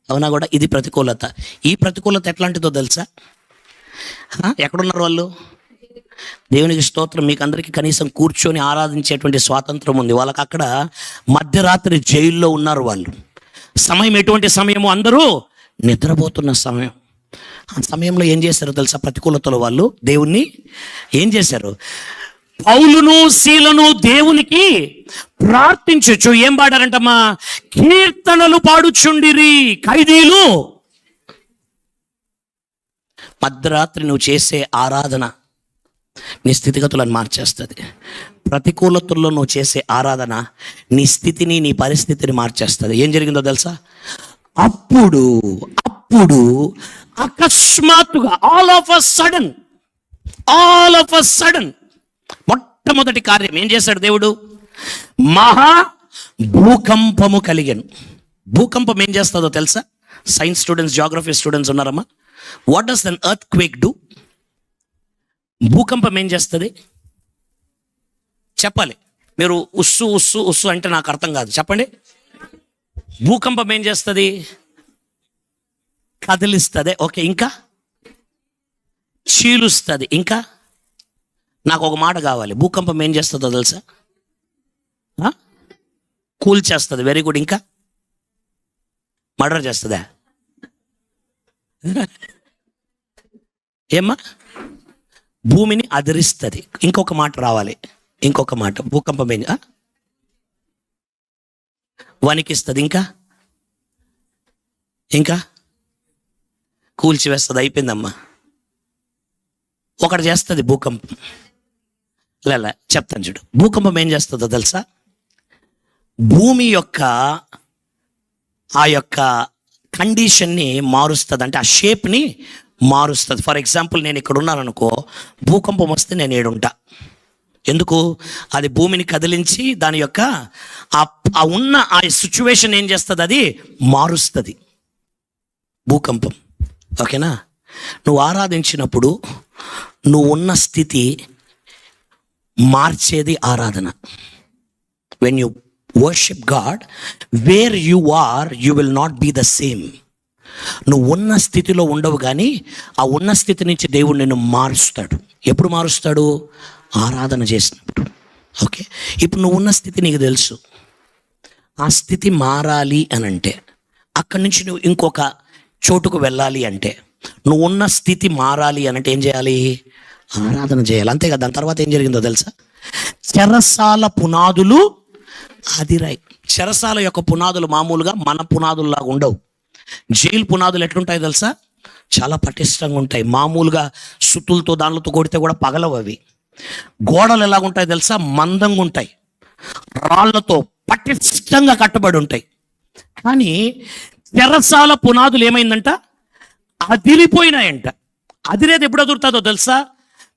అవునా? కూడా ఇది ప్రతికూలత. ఈ ప్రతికూలత ఎట్లాంటిదో తెలుసా? ఎక్కడున్నారు వాళ్ళు? దేవునికి స్తోత్రం. మీకు అందరికీ కనీసం కూర్చొని ఆరాధించేటువంటి స్వాతంత్రం ఉంది. వాళ్ళకి అక్కడ మధ్యరాత్రి జైల్లో ఉన్నారు వాళ్ళు. సమయం ఎటువంటి సమయము? అందరూ నిద్రపోతున్న సమయం. ఆ సమయంలో ఏం చేశారో తెలుసా? ప్రతికూలతలో వాళ్ళు దేవుణ్ణి ఏం చేశారు? పౌలును శీలను దేవునికి ప్రార్థించచ్చు. ఏం పాడారంటమ్మా? కీర్తనలు పాడుచుండిరి. ఖైదీలు. మధ్యరాత్రి నువ్వు చేసే ఆరాధన నీ స్థితిగతులను మార్చేస్తుంది. ప్రతికూలతల్లో నువ్వు చేసే ఆరాధన నీ స్థితిని, నీ పరిస్థితిని మార్చేస్తుంది. ఏం జరిగిందో తెలుసా? అప్పుడు అకస్మాత్తుగా ఆల్ ఆఫ్ అ సడన్ మొట్టమొదటి కార్యం ఏం చేశాడు దేవుడు? మహా భూకంపము కలిగెను. భూకంపం ఏం చేస్తుందో తెలుసా? సైన్స్ స్టూడెంట్స్, జాగ్రఫీ స్టూడెంట్స్ ఉన్నారమ్మా? What does an earth quake do? భూకంపం ఏం చేస్తుంది చెప్పాలి. మీరు ఉస్సు ఉస్సు ఉస్సు అంటే నాకు అర్థం కాదు, చెప్పండి. భూకంపం ఏం చేస్తుంది? కదిలిస్తుంది. ఓకే, ఇంకా చీలుస్తుంది. ఇంకా నాకు ఒక మాట కావాలి. భూకంపం ఏం చేస్తుందో తెలుసా? కూల్చేస్తుంది. Very good. ఇంకా మర్డర్ చేస్తుందా? ఏమ్మా? భూమిని అదిరిస్తుంది. ఇంకొక మాట రావాలి, ఇంకొక మాట. భూకంపం ఏం వణికిస్తుంది, ఇంకా కూల్చివేస్తుంది. అయిపోయిందమ్మా. ఒకటి చేస్తుంది భూకంపం. లే చెప్తాను చూడు. భూకంపం ఏం చేస్తుందో తెలుసా? భూమి యొక్క ఆ యొక్క కండిషన్ని మారుస్తుంది, అంటే ఆ షేప్ని మారుస్తుంది. ఫర్ ఎగ్జాంపుల్, నేను ఇక్కడ ఉన్నాను అనుకో, భూకంపం వస్తే నేను ఏడుంటా. ఎందుకు? అది భూమిని కదిలించి దాని యొక్క ఆ ఉన్న ఆ సిచ్యువేషన్ ఏం చేస్తుంది? అది మారుస్తుంది భూకంపం. ఓకేనా? నువ్వు ఆరాధించినప్పుడు నువ్వు ఉన్న స్థితి మార్చేది ఆరాధన. When you worship God, where you are you will not be the same. నువ్వు ఉన్న స్థితిలో ఉండవు, కానీ ఆ ఉన్న స్థితి నుంచి దేవుడు నిన్ను మారుస్తాడు. ఎప్పుడు మారుస్తాడు? ఆరాధన చేసినప్పుడు. ఓకే, ఇప్పుడు నువ్వు ఉన్న స్థితి నీకు తెలుసు. ఆ స్థితి మారాలి అని అంటే, అక్కడి నుంచి నువ్వు ఇంకొక చోటుకు వెళ్ళాలి అంటే, నువ్వు ఉన్న స్థితి మారాలి అని అంటే ఏం చేయాలి? ఆరాధన చేయాలి. అంతే కదా. దాని తర్వాత ఏం జరిగిందో తెలుసా? చెరసాల పునాదులు అదిరాయి. చెరసాల యొక్క పునాదులు మామూలుగా మన పునాదుల్లాగా ఉండవు. జైలు పునాదులు ఎట్లుంటాయి తెలుసా? చాలా పటిష్టంగా ఉంటాయి. మామూలుగా సుతులతో దానిలతో కొడితే కూడా పగలవు అవి. గోడలు ఎలాగుంటాయి తెలుసా? మందంగా ఉంటాయి, రాళ్లతో పటిష్టంగా కట్టబడి ఉంటాయి. కానీ చెరసాల పునాదులు ఏమైందంట? అదిరిపోయినాయంట. అదిరేది ఎప్పుడు అదురుతుందో తెలుసా?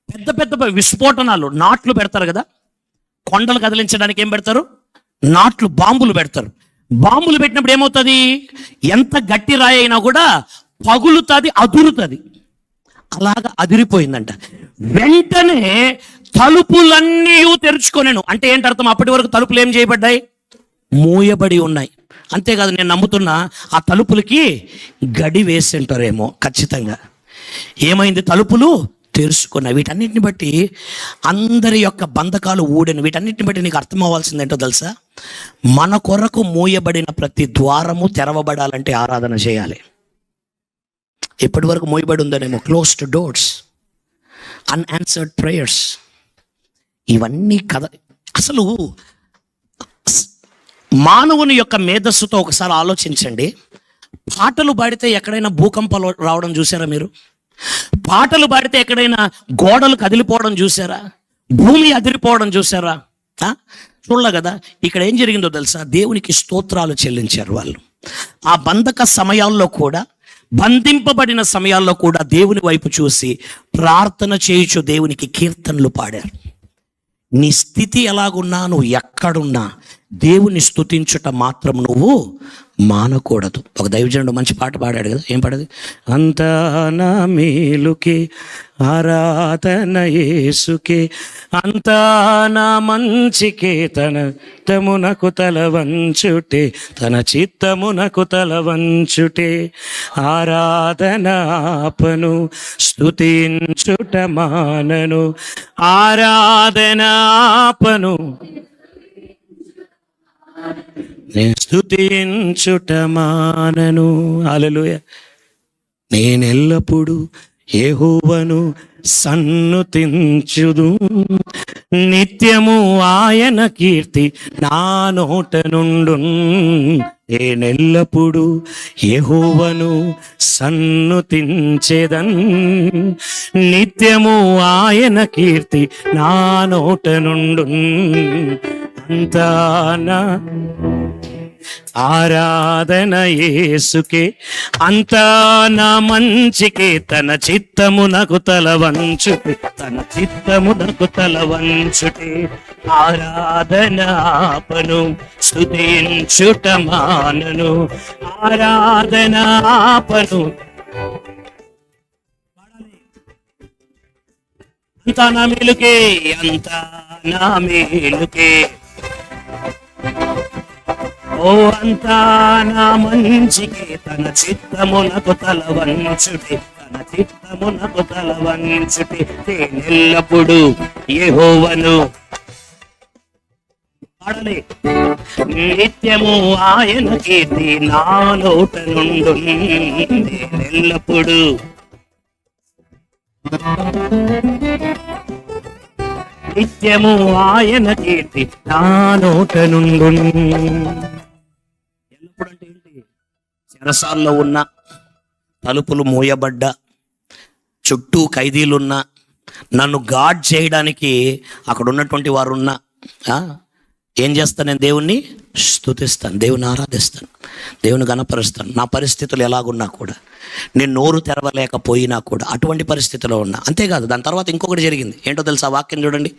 పెద్ద పెద్ద విస్ఫోటనాలు, నాట్లు పెడతారు కదా. కొండలు కదిలించడానికి ఏం పెడతారు? నాట్లు, బాంబులు పెడతారు. బాంబులు పెట్టినప్పుడు ఏమవుతుంది? ఎంత గట్టి రాయి అయినా కూడా పగులుతుంది, అదురుతుంది. అలాగా అదిరిపోయిందంట. వెంటనే తలుపులన్నీ తెరుచుకొనెను. అంటే ఏంటి అర్థం? అప్పటి వరకు తలుపులు ఏం చేయబడ్డాయి? మూయబడి ఉన్నాయి. అంతేకాదు, నేను నమ్ముతున్నా ఆ తలుపులకి గడి వేసి ఉంటారేమో ఖచ్చితంగా. ఏమైంది? తలుపులు తెరుచుకున్నాయి. వీటన్నిటిని బట్టి అందరి యొక్క బంధకాలు ఊడెను. వీటన్నిటిని బట్టి నీకు అర్థం అవ్వాల్సింది ఏంటో తెలుసా? మన కొరకు మూయబడిన ప్రతి ద్వారము తెరవబడాలంటే ఆరాధన చేయాలి. ఎప్పటి వరకు మూయబడి ఉందనేమో, క్లోజ్డ్ డోర్స్, అన్ఆన్సర్డ్ ప్రేయర్స్, ఇవన్నీ కదా. అసలు మానవుని యొక్క మేధస్సుతో ఒకసారి ఆలోచించండి. పాటలు పాడితే ఎక్కడైనా భూకంపాలు రావడం చూసారా మీరు? పాటలు పాడితే ఎక్కడైనా గోడలు కదిలిపోవడం చూసారా? భూమి అదిరిపోవడం చూసారా? చూడలే కదా. ఇక్కడ ఏం జరిగిందో తెలుసా? దేవునికి స్తోత్రాలు చెల్లించారు వాళ్ళు. ఆ బంధక సమయాల్లో కూడా, బంధింపబడిన సమయాల్లో కూడా దేవుని వైపు చూసి ప్రార్థన చేయుచు దేవునికి కీర్తనలు పాడారు. నీ స్థితి ఎలాగున్నా, నువ్వు ఎక్కడున్నా దేవుని స్తుతించుట మాత్రం నువ్వు మానకూడదు. ఒక దైవజనుడు మంచి పాట పాడాడు కదా. ఏం పాడది? అంతా నా మేలుకే ఆరాధన యేసుకే, అంతా నా మంచికే, తన చిత్తమునకు తల వంచుటే, తన చిత్తమునకు తల వంచుటే, ఆరాధన ఆపను స్తుతించుట మానను, ఆరాధన ఆపను నేను స్తుతించుట మానను. హల్లెలూయా. నేనెల్లప్పుడు యెహోవాను సన్నుతించుదు, నిత్యము ఆయన కీర్తి నా నోట నుండు. నేనెల్లప్పుడు యెహోవాను సన్నుతించెదన్, నిత్యము ఆయన కీర్తి నా నోట నుండు. అంతా నా ఆరాధన యేసుకే, అంతా నా మంచికే, తన చిత్తమునకు తల వంచుటే, తన చిత్తమునకు తల వంచుటే, ఆరాధన ఆపను స్తుతించుట మానను, ఆరాధన ఆపను. అంతా నా మేలుకే, అంతా నా మేలుకే, ఓ అంతా నా మంచికే, తన చిత్తమునకు తల వంచుటే, తన చిత్తమునకు తల వంచుటే. నేనెల్లప్పుడు యెహోవాను పాడాలి, నిత్యము ఆయన కీర్తి నా నోట నుండు. నేనెల్లప్పుడు నిత్యము ఆయన కీర్తి నా నోట నుండు. ఎల్లప్పుడు అంటే ఏంటి? చెరసాల్లో ఉన్న, తలుపులు మూయబడ్డా, చుట్టూ ఖైదీలున్నా, నన్ను గాడ్ చేయడానికి అక్కడ ఉన్నటువంటి వారు ఉన్నా ఏం చేస్తాను? నేను దేవుణ్ణి స్తుతిస్తాను, దేవుని ఆరాధిస్తాను, దేవుని గణపరుస్తాను. నా పరిస్థితులు ఎలాగున్నా కూడా, నేను నోరు తెరవలేకపోయినా కూడా అటువంటి పరిస్థితిలో ఉన్నా. అంతేకాదు, దాని తర్వాత ఇంకొకటి జరిగింది. ఏంటో తెలుసా? వాక్యం చూడండి.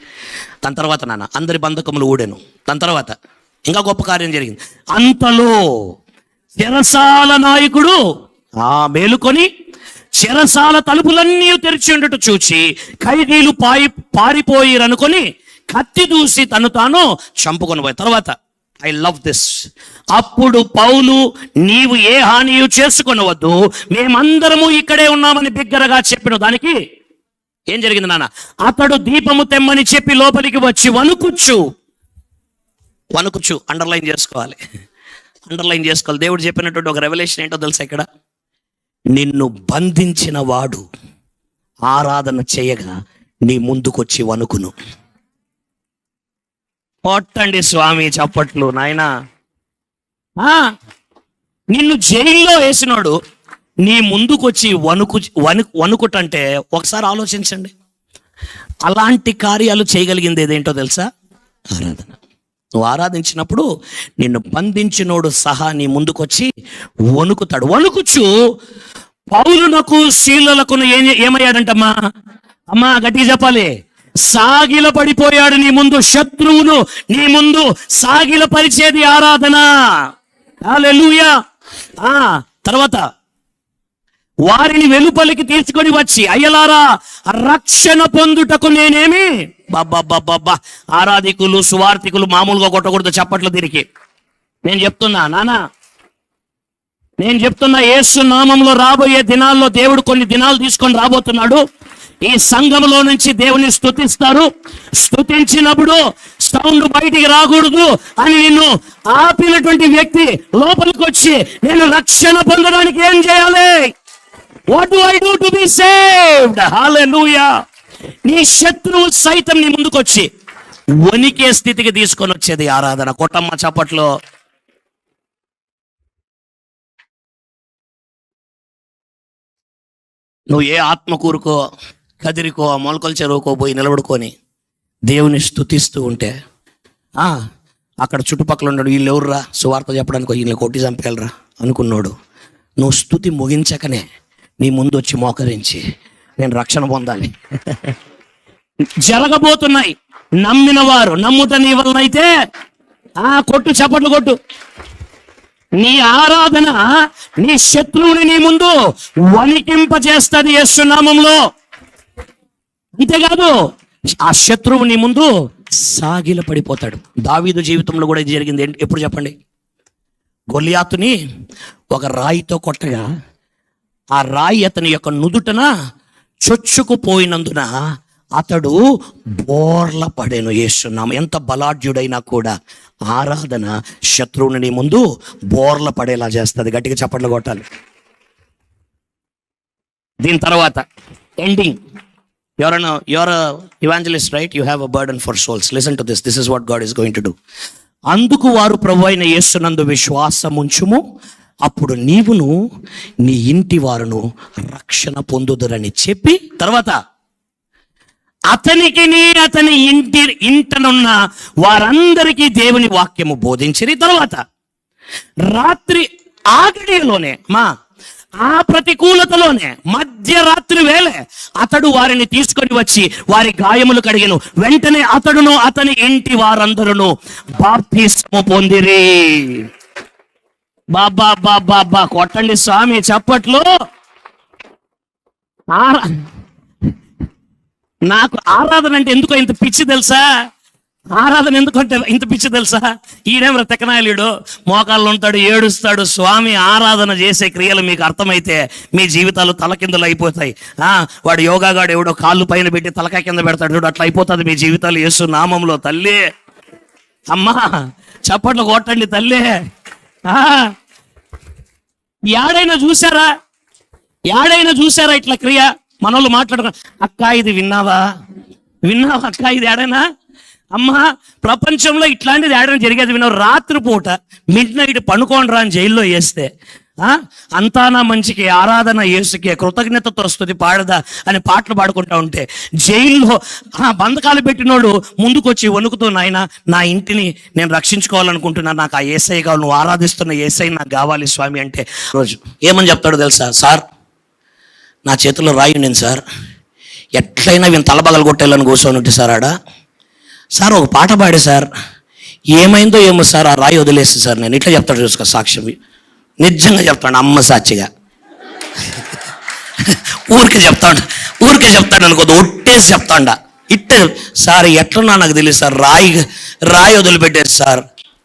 దాని తర్వాత అందరి బంధకములు ఊడెను. దాని తర్వాత ఇంకా గొప్ప కార్యం జరిగింది. అంతలో చెరసాల నాయకుడు మేలుకొని చెరసాల తలుపులన్నీ తెరిచి ఉండటం చూచి ఖైదీలు పారిపోయిరనుకొని కత్తి దూసి తను తాను చంపుకొని పోయి. తర్వాత ఐ లవ్ దిస్. అప్పుడు పౌలు, నీవు ఏ హానియు చేసుకొనవద్దు, మేమందరము ఇక్కడే ఉన్నామని బిగ్గరగా చెప్పిన దానికి ఏం జరిగింది నాన్న? అతడు దీపము తెమ్మని చెప్పి లోపలికి వచ్చి వణుకుచ్చు. అండర్లైన్ చేసుకోవాలి. దేవుడు చెప్పినటువంటి ఒక రెవల్యూషన్ ఏంటో తెలుసా? ఇక్కడ నిన్ను బంధించిన వాడు ఆరాధన చేయగా నీ ముందుకొచ్చి వణుకును. కొట్టండి స్వామి చప్పట్లు నాయనా. నిన్ను జైల్లో వేసినాడు నీ ముందుకొచ్చి వణుకుటంటే ఒకసారి ఆలోచించండి. అలాంటి కార్యాలు చేయగలిగింది ఏదేంటో తెలుసా? ఆరాధన. నువ్వు ఆరాధించినప్పుడు నిన్ను బంధించినోడు సహా నీ ముందుకొచ్చి వణుకుతాడు. వణుకుచు పౌలునకు శీలలకు ఏమయ్యాడంటమ్మా? అమ్మా గట్టిగా చెప్పాలి. సాగిల పడిపోయాడు నీ ముందు. శత్రువును నీ ముందు సాగిల పరిచేది ఆరాధన. హల్లెలూయా. తర్వాత వారిని వెలుపలికి తీసుకొని వచ్చి, అయ్యలారా రక్షణ పొందుటకు నేనేమి. బాబా ఆరాధికులు సువార్థికులు మామూలుగా కొట్టకూడదు చప్పట్లు దీనికి. నేను చెప్తున్నా యేసు నామంలో రాబోయే దినాల్లో దేవుడు కొన్ని దినాలు తీసుకొని రాబోతున్నాడు. ఈ సంఘంలో నుంచి దేవుని స్తుతిస్తారు. స్తుతించినప్పుడు సౌండ్ బయటికి రాకూడదు అని నిన్ను ఆపినటువంటి వ్యక్తి లోపలికి వచ్చి, నేను రక్షణ పొందడానికి ఏం చేయాలి? What do I do to be saved? Hallelujah. నీ శత్రువు సైతం నీ ముందుకొచ్చి వణికే స్థితికి తీసుకొని వచ్చేది ఆరాధన. కొట్టమ్మ చప్పట్లో. నువ్వు ఏ ఆత్మకూరుకో కదిరికో మొలకల చెరువుకో పోయి నిలబడుకొని దేవుని స్తుతిస్తూ ఉంటే అక్కడ చుట్టుపక్కల ఉన్నాడు, వీళ్ళు ఎవర్రా సువార్త చెప్పడానికి వీళ్ళని కొట్టి చంపేయాలరా అనుకున్నాడు. నువ్వు స్తుతి ముగించకనే నీ ముందు వచ్చి మోకరించి నేను రక్షణ పొందాలి. జరగబోతున్నాయి. నమ్మిన వారు నమ్ముట నీ వలనైతే కొట్టు చప్పట్లు కొట్టు. నీ ఆరాధన నీ శత్రువుని నీ ముందు వణికింపజేస్తుంది యేసు నామములో. అంతేకాదు ఆ శత్రువు నీ ముందు సాగిల పడిపోతాడు. దావీదు జీవితంలో కూడా ఇది జరిగింది. ఎప్పుడు చెప్పండి? గొలియాతుని ఒక రాయితో కొట్టగా ఆ రాయి అతని యొక్క నుదుటన చొచ్చుకుపోయినందున అతడు బోర్ల పడేను. యేసునామం. ఎంత బలాఢ్యుడైనా కూడా ఆరాధన శత్రువుని నీ ముందు బోర్ల పడేలా చేస్తుంది. గట్టిగా చప్పట్లు కొట్టాలి. దీని తర్వాత ending. You're a evangelist, right? You have a burden for souls. Listen to this. This is what God is going to do. అందుకు వారు ప్రభువైన యేసునందు విశ్వాసముంచుము, అప్పుడు నీవును నీ ఇంటి వారును రక్షణ పొందుదురని చెప్పి, తర్వాత అతనికి అతని ఇంటనున్న వారందరికీ దేవుని వాక్యము బోధించిరి. తర్వాత రాత్రి ఆగడిలోనే ఆ ప్రతికూలతలోనే మధ్యరాత్రి వేళ అతడు వారిని తీసుకొని వచ్చి వారి గాయములు కడిగెను. వెంటనే అతడును అతని ఇంటి వారందరూ బాప్తిస్మము పొందిరి. బాబా కొట్టండి స్వామి చప్పట్లు. నాకు ఆరాధన అంటే ఎందుకో ఇంత పిచ్చి తెలుసా? ఆరాధన ఎందుకంటే ఇంత పిచ్చి తెలుసా? ఈయనేమో తెకనాయలుడు మోకాళ్ళు ఉంటాడు, ఏడుస్తాడు. స్వామి ఆరాధన చేసే క్రియలు మీకు అర్థమైతే మీ జీవితాలు తలకిందులు అయిపోతాయి. వాడు యోగాగాడు ఎవడో కాళ్ళు పైన పెట్టి తలకాయ కింద పెడతాడు చూడు, అట్లా అయిపోతుంది మీ జీవితాలు యేసు నామంలో. తల్లి అమ్మా చప్పట్లు కొట్టండి తల్లి. యాడైనా చూసారా ఇట్లా క్రియ? మనోళ్ళు మాట్లాడుకో, అక్క ఇది విన్నావా అక్క ఇది ఏడైనా, అమ్మా ప్రపంచంలో ఇట్లాంటిది ఏడైనా జరిగేది విన్నావు? రాత్రిపూట మిడ్ నైట్ పండుకోండి అని జైల్లో వేస్తే అంతా నా మంచికి, ఆరాధన యేసుకే, కృతజ్ఞతతో స్తుతి పాడదా అని పాటలు పాడుకుంటా ఉంటే జైల్లో బంధకాలు పెట్టినోడు ముందుకొచ్చి వణుకుతూ, నాయన నా ఇంటిని నేను రక్షించుకోవాలనుకుంటున్నా, నాకు ఆ యేసయ్య కావాలి, నువ్వు ఆరాధిస్తున్న యేసయ్య నాకు కావాలి స్వామి అంటే రోజు ఏమని చెప్తాడో తెలుసా? సార్ నా చేతిలో రాయి నేను సార్, ఎట్లయినా వీని తలబగలు కొట్టేయాలని కూర్చొని ఉంటే సార్ ఆడ సార్ ఒక పాట పాడే సార్, ఏమైందో ఏమో సార్, ఆ రాయి వదిలేసి సార్ నేను ఇట్లా చెప్తాడు చూసుకో సాక్ష్యం. నిజంగా చెప్తాడు, అమ్మ సాక్షిగా. ఊరికే చెప్తాడు అనుకోదు, ఒట్టేసి చెప్తాండ ఇట్టే సార్, ఎట్లన్నా నాకు తెలియదు సార్, రాయి వదిలిపెట్టారు సార్.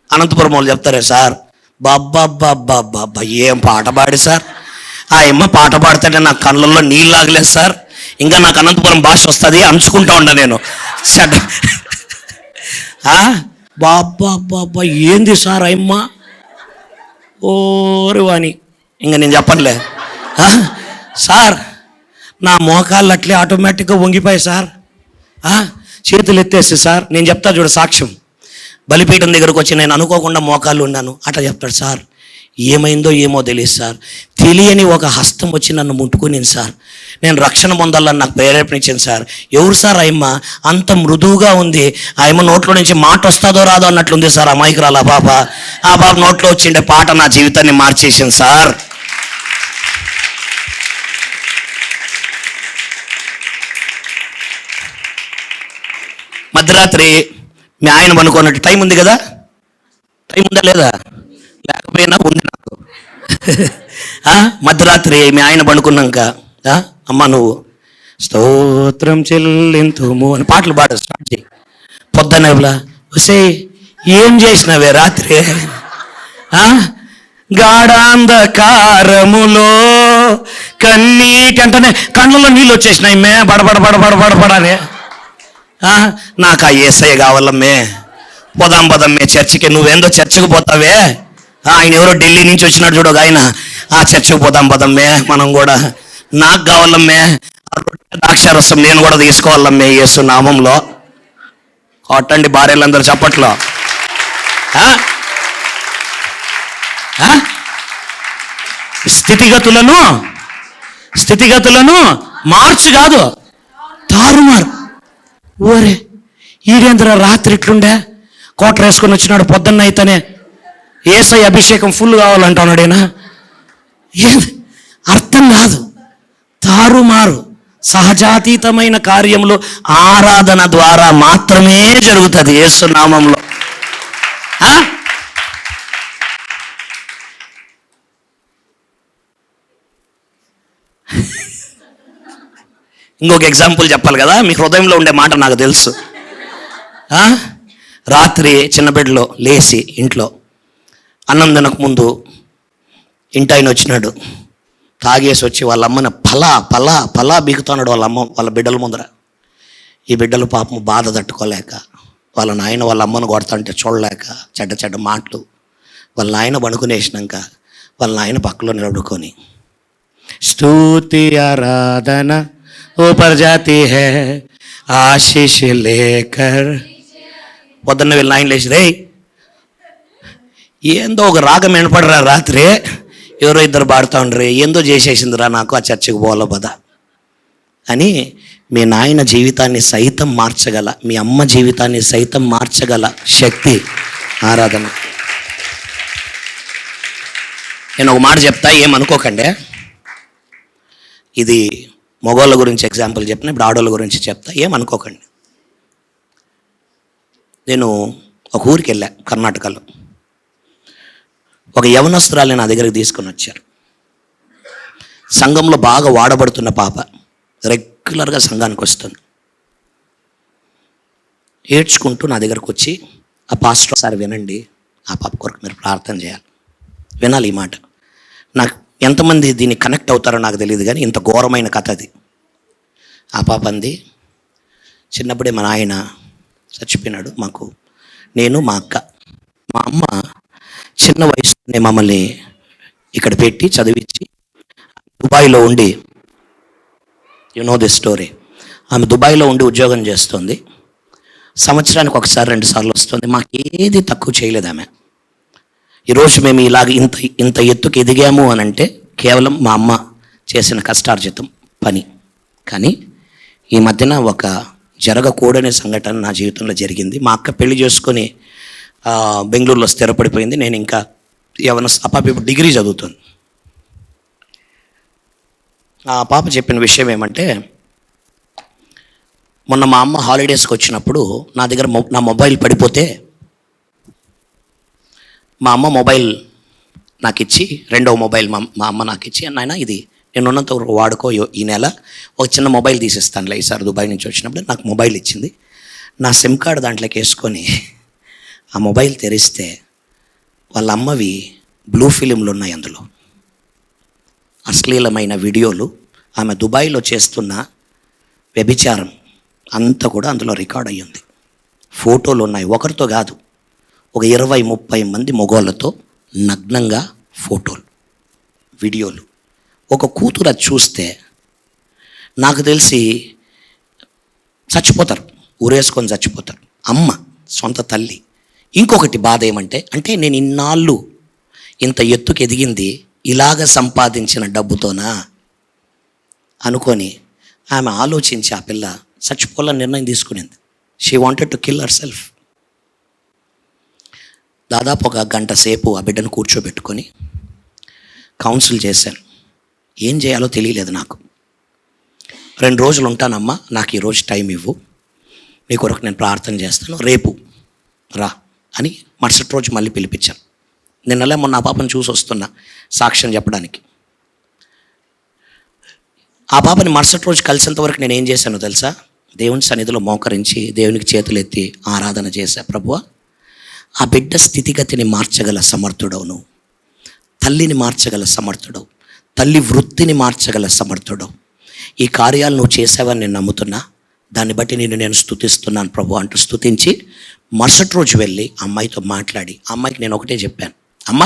అనంతపురం వాళ్ళు చెప్తారే సార్, బాబ్బా ఏం పాట పాడి సార్, ఆ అమ్మ పాట పాడితే నాకు కళ్ళల్లో నీళ్ళు ఆగలేదు సార్, ఇంకా నాకు అనంతపురం భాష వస్తుంది అంచుకుంటా ఉండ నేను. బాబ్బా ఏంది సార్ అమ్మ ఓరి వాణి, ఇంకా నేను చెప్పనులే సార్. నా మోకాళ్ళు అట్లే ఆటోమేటిక్గా వంగిపోయాయి సార్, చేతులు ఎత్తేసి సార్. నేను చెప్తా చూడు సాక్ష్యం, బలిపీఠం దగ్గరకు వచ్చి నేను అనుకోకుండా మోకాళ్ళు ఉన్నాను అట్లా చెప్తాడు సార్. ఏమైందో ఏమో తెలియదు సార్, తెలియని ఒక హస్తం వచ్చి నన్ను ముట్టుకునింది సార్, నేను రక్షణ పొందాలని నాకు ప్రేరేపణించింది సార్. ఎవరు సార్ అయ్యమ్మ? అంత మృదువుగా ఉంది, ఆయమ్మ నోట్లో నుంచి మాట వస్తుందో రాదో అన్నట్లుంది సార్. అమాయకురాలు ఆ పాప నోట్లో వచ్చిండే పాట నా జీవితాన్ని మార్చేసింది సార్. మధ్యరాత్రి మీ ఆయన పనుకోనట్టు టైం ఉంది కదా, టైం ఉందా లేదా? లేకపోయినా ఉంది నాకు. మధ్యరాత్రి మీ ఆయన పడుకున్నాక, అమ్మ నువ్వు స్తోత్రం చెల్లింతుము అని పాటలు పాడ స్టార్ట్ చేయి. పొద్దున్నలా వసే ఏం చేసినావే రాత్రి? గాఢాంధకారములో కన్నీటి అంటేనే కళ్ళలో నీళ్ళు వచ్చేసినాయి మే, బడబడని. నాకు ఆ యేసయ్య కావాలమ్మే, పోదాం చర్చికి. నువ్వేందో చర్చికి పోతావే, ఆయన ఎవరో ఢిల్లీ నుంచి వచ్చినాడు చూడు ఆయన, ఆ చర్చికి పోదాం మనం కూడా. నాకు కావాలమ్మే ద్రాక్షారసం, నేను కూడా తీసుకోవాలమ్మే యేసు నామంలో. కొట్టండి భార్యలందరూ చప్పట్లో. స్థితిగతులను మార్చు కాదు, తారుమారు. ఓరే ఈడేంద్ర రాత్రి ఇట్లుండే, కోటర్ వేసుకొని వచ్చినాడు, పొద్దున్న అయితేనే యేసయ్య అభిషేకం ఫుల్ కావాలంటున్నాడేనా? అర్థం కాదు, తారుమారు. సహజాతీతమైన కార్యములు ఆరాధన ద్వారా మాత్రమే జరుగుతుంది యేసు నామంలో. ఇంకొక ఎగ్జాంపుల్ చెప్పాలి కదా, మీ హృదయంలో ఉండే మాట నాకు తెలుసు. రాత్రి చిన్న బిడ్డలో లేచి ఇంట్లో అన్నం తినక ముందు ఇంటి ఆయన వచ్చినాడు, తాగేసి వచ్చి వాళ్ళ అమ్మని పలా బీగుతున్నాడు వాళ్ళ బిడ్డల ముందర. ఈ బిడ్డలు పాపం బాధ తట్టుకోలేక, వాళ్ళ నాయన వాళ్ళ అమ్మను కొడతాంటే చూడలేక చెడ్డ మాటలు, వాళ్ళ నాయన పడుకునేసినాక వాళ్ళ నాయన పక్కలో నిలబడుకొని స్తుతి ఆరాధన ऊपर जाती है आशीष लेकर. పొద్దున్న వీళ్ళ నాయన లేచి, రే ఏందో ఒక రాగం వినపడరా రాత్రి, ఎవరో ఇద్దరు పాడుతూ ఉండరు, ఏందో చేసేసిందిరా నాకు, ఆ చర్చికి పోవాల పదా అని. మీ నాయన జీవితాన్ని సైతం మార్చగల, మీ అమ్మ జీవితాన్ని సైతం మార్చగల శక్తి ఆరాధన. నేను ఒక మాట చెప్తా, ఏమనుకోకండి. ఇది మగవాళ్ళ గురించి ఎగ్జాంపుల్ చెప్పిన, ఇప్పుడు ఆడవాళ్ళ గురించి చెప్తా, ఏమనుకోకండి. నేను ఒక ఊరికి వెళ్ళా కర్ణాటకలో. ఒక యవనస్తురాల్ని నా దగ్గరికి తీసుకొని వచ్చారు. సంఘంలో బాగా వాడబడుతున్న పాప, రెగ్యులర్గా సంఘానికి వస్తుంది. ఏడ్చుకుంటూ నా దగ్గరకు వచ్చి, ఆ పాస్టర్ సార్ వినండి, ఆ పాప కొరకు మీరు ప్రార్థన చేయాలి. వినాలి ఈ మాట. నాకు ఎంతమంది దీన్ని కనెక్ట్ అవుతారో నాకు తెలియదు, కానీ ఇంత ఘోరమైన కథ అది. ఆ పాప అంది, చిన్నప్పుడే మా నాయన చచ్చిపోయినాడు మాకు, నేను మా అక్క, మా అమ్మ చిన్న వయసులోనే మమ్మల్ని ఇక్కడ పెట్టి చదివించి దుబాయ్లో ఉండి యు నో దిస్ స్టోరీ. ఆమె దుబాయ్లో ఉండి ఉద్యోగం చేస్తుంది. సంవత్సరానికి ఒకసారి 2 సార్లు వస్తుంది. మాకేది తక్కువ చేయలేదు ఆమె. ఈరోజు మేము ఇలాగ ఇంత ఇంత ఎత్తుకు ఎదిగాము అని అంటే కేవలం మా అమ్మ చేసిన కష్టార్జితం పని. కానీ ఈ మధ్యన ఒక జరగకూడని సంఘటన నా జీవితంలో జరిగింది. మా అక్క పెళ్లి చేసుకొని బెంగళూరులో స్థిరపడిపోయింది. నేను ఇంకా ఆ పాప ఇప్పుడు డిగ్రీ చదువుతుంది. ఆ పాప చెప్పిన విషయం ఏమంటే, మొన్న మా అమ్మ హాలిడేస్కి వచ్చినప్పుడు నా దగ్గర నా మొబైల్ పడిపోతే మా అమ్మ మొబైల్ నాకు ఇచ్చి, రెండవ మొబైల్ మా అమ్మ నాకు ఇచ్చి, నాయన ఇది నేను ఉన్నంత వాడుకో, ఈ నెల ఒక చిన్న మొబైల్ తీసిస్తానులే ఈసారి దుబాయ్ నుంచి వచ్చినప్పుడు నాకు మొబైల్ ఇచ్చింది. నా సిమ్ కార్డు దాంట్లోకి వేసుకొని ఆ మొబైల్ తెరిస్తే వాళ్ళ అమ్మవి బ్లూ ఫిలింలు ఉన్నాయి. అందులో అశ్లీలమైన వీడియోలు, ఆమె దుబాయ్లో చేస్తున్న వ్యభిచారం అంతా కూడా అందులో రికార్డ్ అయ్యింది. ఫోటోలు ఉన్నాయి, ఒకరితో కాదు, ఒక 20-30 మంది మగవాళ్ళతో నగ్నంగా ఫోటోలు, వీడియోలు. ఒక కూతురు అది చూస్తే నాకు తెలిసి చచ్చిపోతారు, ఊరేసుకొని చచ్చిపోతారు. అమ్మ, సొంత తల్లి. ఇంకొకటి బాధ ఏమంటే, అంటే నేను ఇన్నాళ్ళు ఇంత ఎత్తుకు ఎదిగింది ఇలాగ సంపాదించిన డబ్బుతోనా అనుకొని ఆమె ఆలోచించి ఆ పిల్ల చచ్చిపోవాలని నిర్ణయం తీసుకునింది. She wanted to kill herself. దాదాపు ఒక గంట సేపు ఆ బిడ్డను కూర్చోబెట్టుకొని కౌన్సిల్ చేశాను. ఏం చేయాలో తెలియలేదు నాకు. 2 రోజులు ఉంటానమ్మా, నాకు ఈరోజు టైం ఇవ్వు, నీ కొరకు నేను ప్రార్థన చేస్తాను, రేపు రా అని మరుసటి రోజు మళ్ళీ పిలిపించాను. నిన్నలే మొన్న ఆ పాపను చూసి వస్తున్నా సాక్ష్యం చెప్పడానికి. ఆ పాపని మరుసటి రోజు కలిసేంత వరకు నేను ఏం చేశానో తెలుసా? దేవుని సన్నిధిలో మోకరించి దేవునికి చేతులెత్తి ఆరాధన చేశా. ప్రభువా, ఆ బిడ్డ స్థితిగతిని మార్చగల సమర్థుడవు నువ్వు, తల్లిని మార్చగల సమర్థుడవు, తల్లి వృత్తిని మార్చగల సమర్థుడవు. ఈ కార్యాలు నువ్వు చేసావని నేను నమ్ముతున్నా, దాన్ని బట్టి నేను స్తుతిస్తున్నాను ప్రభు అంటూ స్తుతించి మరుసటి రోజు వెళ్ళి అమ్మాయితో మాట్లాడి, అమ్మాయికి నేను ఒకటే చెప్పాను, అమ్మ,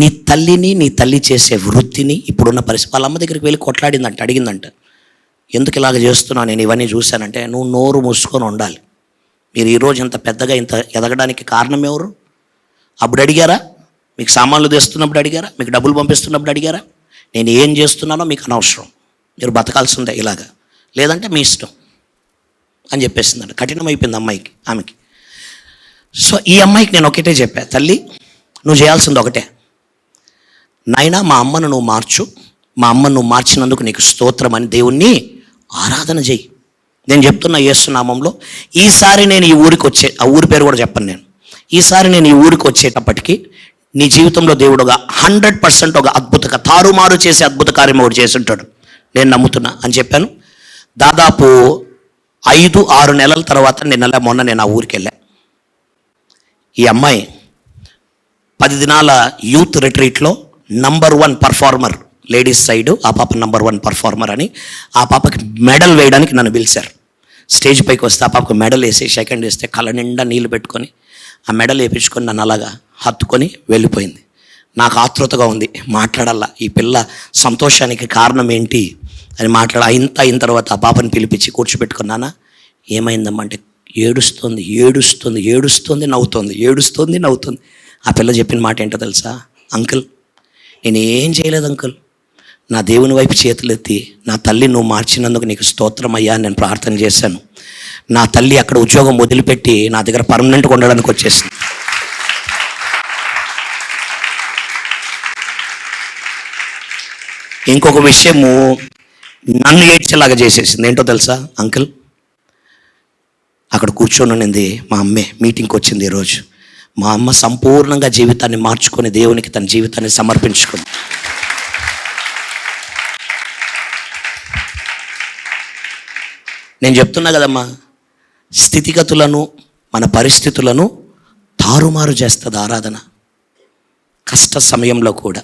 నీ తల్లిని, నీ తల్లి చేసే వృత్తిని, ఇప్పుడున్న పరిస్థితి, వాళ్ళ అమ్మ దగ్గరికి వెళ్ళి కొట్లాడిందంట, అడిగిందంట, ఎందుకు ఇలాగ చేస్తున్నావు, నేను ఇవన్నీ చూశానంటే, నువ్వు నోరు మూసుకొని ఉండాలి. మీరు ఈరోజు ఇంత పెద్దగా ఇంత ఎదగడానికి కారణం ఎవరు? అప్పుడు అడిగారా? మీకు సామాన్లు తెస్తున్నప్పుడు అడిగారా? మీకు డబ్బులు పంపిస్తున్నప్పుడు అడిగారా? నేను ఏం చేస్తున్నానో మీకు అనవసరం, మీరు బతకాల్సిందే ఇలాగా, లేదంటే మీ ఇష్టం అని చెప్పేసిందంట. కఠినమైపోయింది ఆమెకి. సో ఈ అమ్మాయికి నేను ఒకటే చెప్పా, తల్లి నువ్వు చేయాల్సింది ఒకటే, నాయనా మా అమ్మను నువ్వు మార్చు, మా అమ్మను నువ్వు మార్చినందుకు నీకు స్తోత్రం అని దేవుణ్ణి ఆరాధన చెయ్యి. నేను చెప్తున్నా యేసు నామంలో, ఈసారి నేను ఈ ఊరికి ఆ ఊరి పేరు కూడా చెప్పను నేను, ఈసారి నేను ఈ ఊరికి వచ్చేటప్పటికి నీ జీవితంలో దేవుడు ఒక 100% ఒక అద్భుత తారుమారు చేసే అద్భుత కార్యం ఒకటి చేసి ఉంటాడు, నేను నమ్ముతున్నా అని చెప్పాను. దాదాపు 5-6 నెలల తర్వాత మొన్న నేను ఆ ఊరికి వెళ్ళా. ఈ అమ్మాయి 10 దినాల యూత్ రిట్రీట్లో నంబర్ 1 పర్ఫార్మర్, లేడీస్ సైడ్ ఆ పాప నంబర్ 1 పర్ఫార్మర్ అని, ఆ పాపకి మెడల్ వేయడానికి నన్ను పిలిచారు. స్టేజ్ పైకి వస్తే ఆ పాపకు మెడల్ వేసి సెకండ్ వేస్తే కళ్ళ నిండా నీళ్ళు పెట్టుకొని ఆ మెడల్ వేయించుకొని నన్ను అలాగా హత్తుకొని వెళ్ళిపోయింది. నాకు ఆతృతగా ఉంది, మాట్లాడాలా, ఈ పిల్ల సంతోషానికి కారణం ఏంటి అని అయిన తర్వాత ఆ పాపని పిలిపించి కూర్చోబెట్టుకున్నానా, ఏమైందమ్మా అంటే, ఏడుస్తుంది నవ్వుతుంది. ఆ పిల్ల చెప్పిన మాట ఏంటో తెలుసా? అంకుల్, నేనేం చేయలేదు అంకుల్, నా దేవుని వైపు చేతులెత్తి, నా తల్లి నువ్వు మార్చినందుకు నీకు స్తోత్రం అయ్యా అని నేను ప్రార్థన చేశాను. నా తల్లి అక్కడ ఉద్యోగం వదిలిపెట్టి నా దగ్గర పర్మనెంట్గా ఉండడానికి వచ్చేసింది. ఇంకొక విషయము నన్ను ఏడ్చేలాగా చేసేసింది, ఏంటో తెలుసా అంకుల్? అక్కడ కూర్చొని ఉన్నింది మా అమ్మే, మీటింగ్కి వచ్చింది ఈరోజు. మా అమ్మ సంపూర్ణంగా జీవితాన్ని మార్చుకొని దేవునికి తన జీవితాన్ని సమర్పించుకుంది. నేను చెప్తున్నా కదమ్మా, స్థితిగతులను, మన పరిస్థితులను తారుమారు చేస్తుంది ఆరాధన. కష్ట సమయంలో కూడా.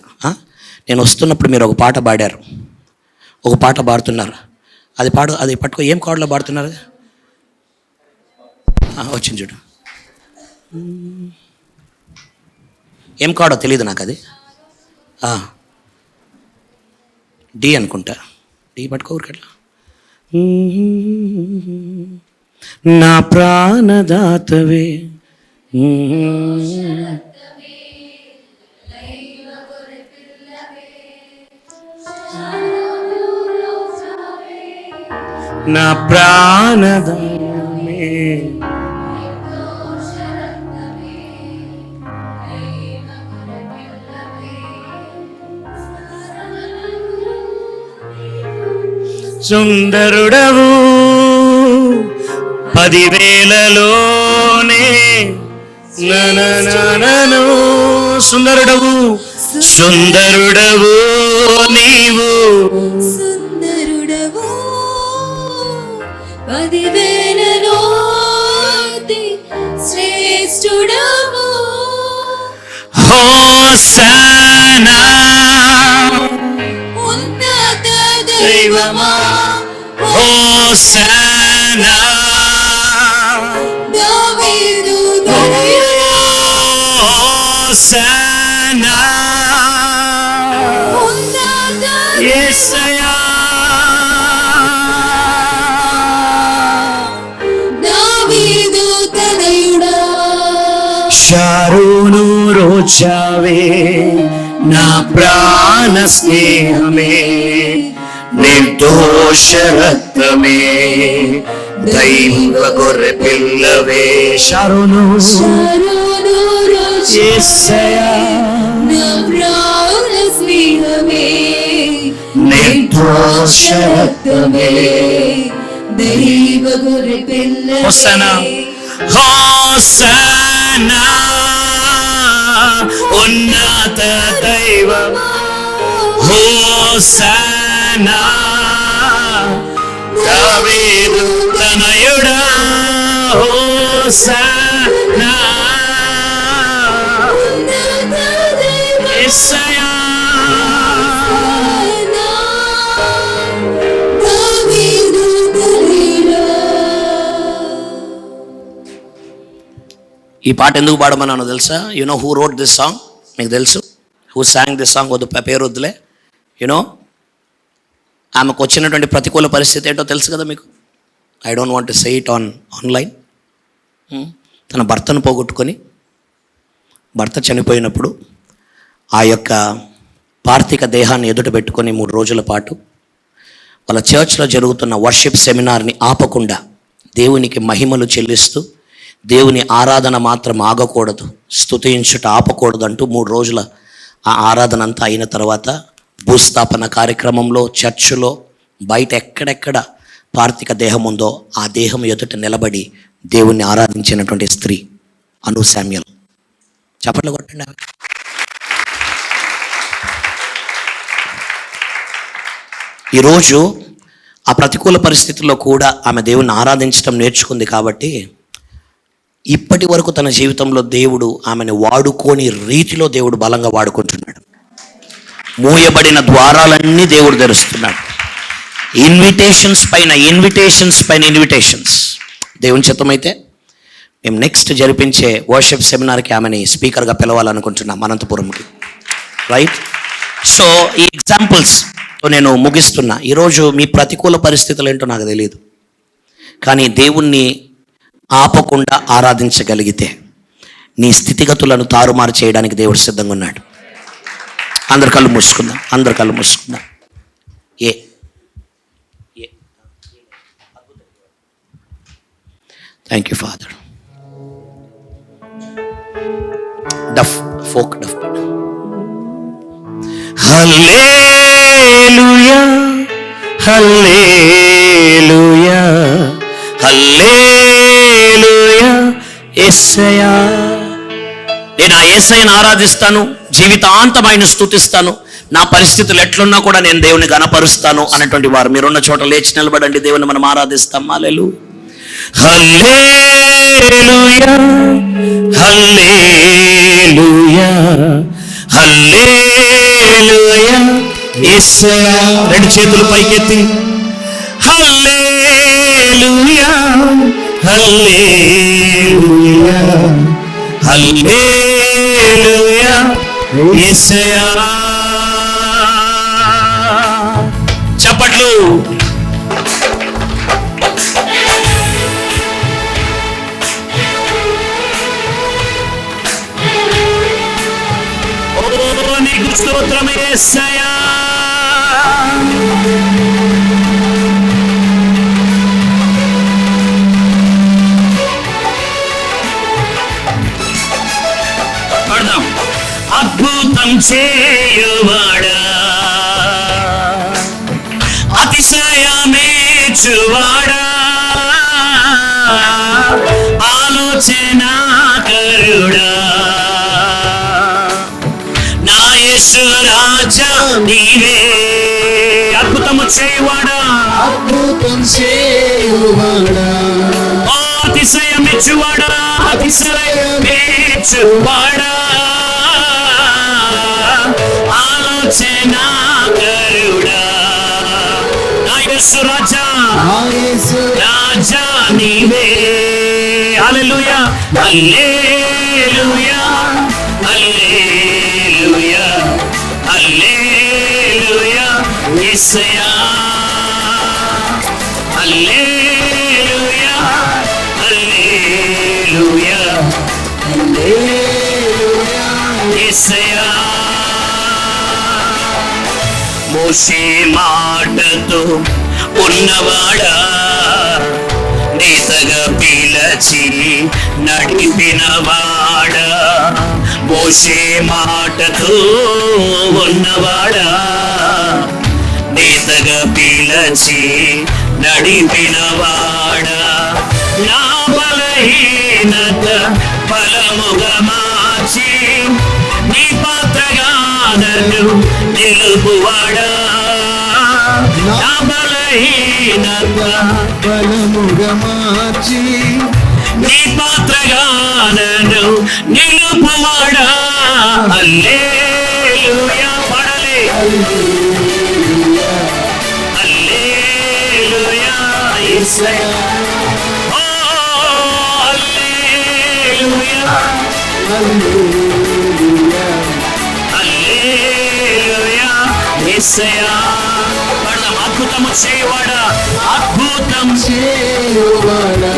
నేను వస్తున్నప్పుడు మీరు ఒక పాట పాడారు, ఒక పాట పాడుతున్నారు, అది పట్టుకో, ఏం కార్డులో పాడుతున్నారు? వచ్చింది చూడు, ఏం కార్డో తెలియదు నాకు, అది డి అనుకుంటా, డి పట్టుకో ఊరికట్లా. నా ప్రాణదాతవే, నా ప్రాణదాతవే, సుందరుడవు 10,000లోనే ననననను. సుందరుడవు, సుందరుడవు నీవు, సుందరుడవు 10,000లో శ్రేష్ఠుడవు. హోసన్నా ఉన్నత దైవమా, హోసన్నా దావీదు తనయుడా, హోసన్నా ఉన్నత యేసయ్యా, దావీదు తనయుడా. షారోను రోజావే, నా ప్రాణ స్నేహమే, నిర్దోష రక్తమే, దైవ గొర్రె పిల్లవే. షారోను యేసయ్యా, నా ప్రాణ స్నేహమే, నిర్దోష రక్తమే, దైవ గొర్రె పిల్లవే. హోసన్నా, హోసన్నా ఉన్నత దైవం, హోసన్నా దావీదు తనయుడా, హోసన్నా యేసయ్యా. ఈ పాట ఎందుకు పాడమన్నానో తెలుసా? You know who wrote this song? మీకు తెలుసు హూ సాంగ్ దిస్ సాంగ్? వద్దు, పేరు వద్దులే. యునో ఆమెకు వచ్చినటువంటి ప్రతికూల పరిస్థితి ఏంటో తెలుసు కదా మీకు. I don't want to say it online. తన భర్తను పోగొట్టుకొని, భర్త చనిపోయినప్పుడు ఆ యొక్క పార్థిక దేహాన్ని ఎదుట పెట్టుకొని 3 రోజుల పాటు వాళ్ళ చర్చ్లో జరుగుతున్న వర్షిప్ సెమినార్ని ఆపకుండా దేవునికి మహిమలు చెల్లిస్తూ, దేవుని ఆరాధన మాత్రం ఆగకూడదు, స్తుతించుట ఆపకూడదు అంటూ 3 రోజుల ఆ ఆరాధన అంతా అయిన తర్వాత భూస్థాపన కార్యక్రమంలో, చర్చిలో, బయట ఎక్కడెక్కడ పార్థిక దేహం ఉందో ఆ దేహం ఎదుట నిలబడి దేవుణ్ణి ఆరాధించినటువంటి స్త్రీ అను శామ్యూల్. చప్పట్లు కొట్టండి. ఈరోజు ఆ ప్రతికూల పరిస్థితుల్లో కూడా ఆమె దేవుణ్ణి ఆరాధించడం నేర్చుకుంది కాబట్టి ఇప్పటి వరకు తన జీవితంలో దేవుడు ఆమెను వాడుకోని రీతిలో దేవుడు బలంగా వాడుకుంటున్నాడు. మూయబడిన ద్వారాలన్నీ దేవుడు తెరుస్తున్నాడు. ఇన్విటేషన్స్ పైన ఇన్విటేషన్స్. దేవుని చిత్తమైతే మేము నెక్స్ట్ జరిపించే వర్షిప్ సెమినార్కి ఆమెని స్పీకర్గా పిలవాలనుకుంటున్నాం అనంతపురంకి. రైట్? సో ఈ ఎగ్జాంపుల్స్తో నేను ముగిస్తున్నా. ఈరోజు మీ ప్రతికూల పరిస్థితులు ఏంటో నాకు తెలియదు, కానీ దేవుణ్ణి ఆపకుండా ఆరాధించగలిగితే నీ స్థితిగతులను తారుమారు చేయడానికి దేవుడు సిద్ధంగా ఉన్నాడు. అందరు కళ్ళు మూసుకుందాం. Thank you father. ఫోక్ డఫ్. హల్లెలూయా, హల్లెలూయా, హల్లెలూయా యేసయ్యా. నేను ఆ యేసయ్యను ఆరాధిస్తాను, జీవితాంతం ఆయన స్తుతిస్తాను, నా పరిస్థితులు ఎట్లున్నా కూడా నేను దేవుని గణపరుస్తాను అన్నటువంటి వారు మీరున్న చోట లేచి నిలబడండి. దేవుని మనం ఆరాధిస్తాం. హల్లెలూయా, హల్లెలూయా, హల్లెలూయా, హల్లెలూయా యేసయ్యా. 2 చేతులు పైకెత్తి హల్లెలూయా, హల్లెలూయా, హల్లెలూయా యేసయ్యా. చప్పట్లు. స్తోత్రం యేసయ్యా. పడదాం. అద్భుతం చేయువాడా, అతిశయమేచువాడా, ఆలోచనా కరుడా, నా యేసు రాజా నీవే. అద్భుతము చేయువాడా, అద్భుతం చేయువాడా, అతిశయమేచువాడా, అతిశయమేచువాడా, ఆలోచనా కరుడా, నా యేసు రాజా, నా యేసు రాజా నీవే. హల్లెలూయా, హల్లెలూయా, హల్లెలూయా, హల్లెలూయా యేసయ్యా. హల్లెలూయా, హల్లెలూయా, హల్లెలూయా. యేసయ్యా. మోషే మాటతో ఉన్నవాడా, నేతగా పిలచి నడిపినవాడా, మోషే మాటతో ఉన్నవాడా, నేతగా పిలచి నడిపినవాడా, నా బలహీనత బలముగా మార్చి నీ పాత్రగా నన్ను నిలుపువాడా, నా బలహీనత బలముగా మార్చి నీ పాత్రగా నన్ను నిలుపువాడా. హల్లెలూయా, పాడాలి. హల్లెలూయా యేసయ్యా. ఓ హల్లెలూయా, హల్లెలూయా. హల్లెలూయా యేసయ్యా. పాడదాం. అద్భుతము చేయువాడా, అద్భుతం చేయువాడా,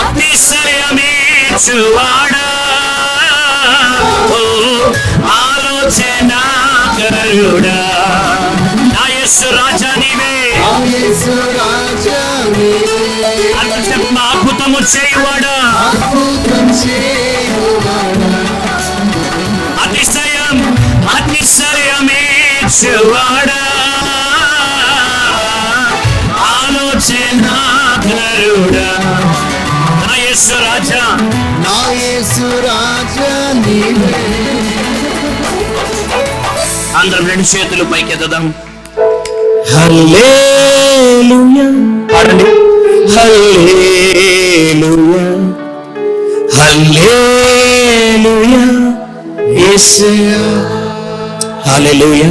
అతిశయమేచువాడా, ఓ ఆలోచనా కరుడా, నా యేసు రాజా నీవే. నా యేసు రాజా నీవే. అద్భుతము చేయువాడా, అద్భుతం చేయువాడా, అతిశయమేచువాడా, ఆలోచనా కరుడా, నా యేసు రాజా. నా యేసు రాజా నీవే. అందరం రెండు చేతులు పైకెత్తుదాం. హల్లెలూయా, పాడండి. హల్లెలూయా, హల్లెలూయా యేసయ్యా. హల్లెలూయా,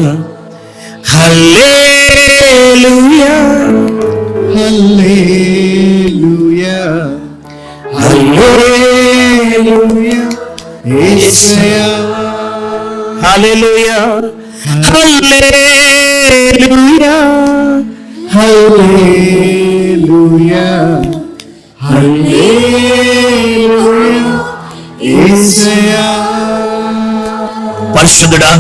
హల్లెలూయా, హల్లెలూయా, హల్లెలూయా యేసయ్యా. హల్లెలూయా, హల్లెలూయా, హల్లెలూయా, హల్లెలూయా, యేసయ్యా. పరిశుద్ధుడా,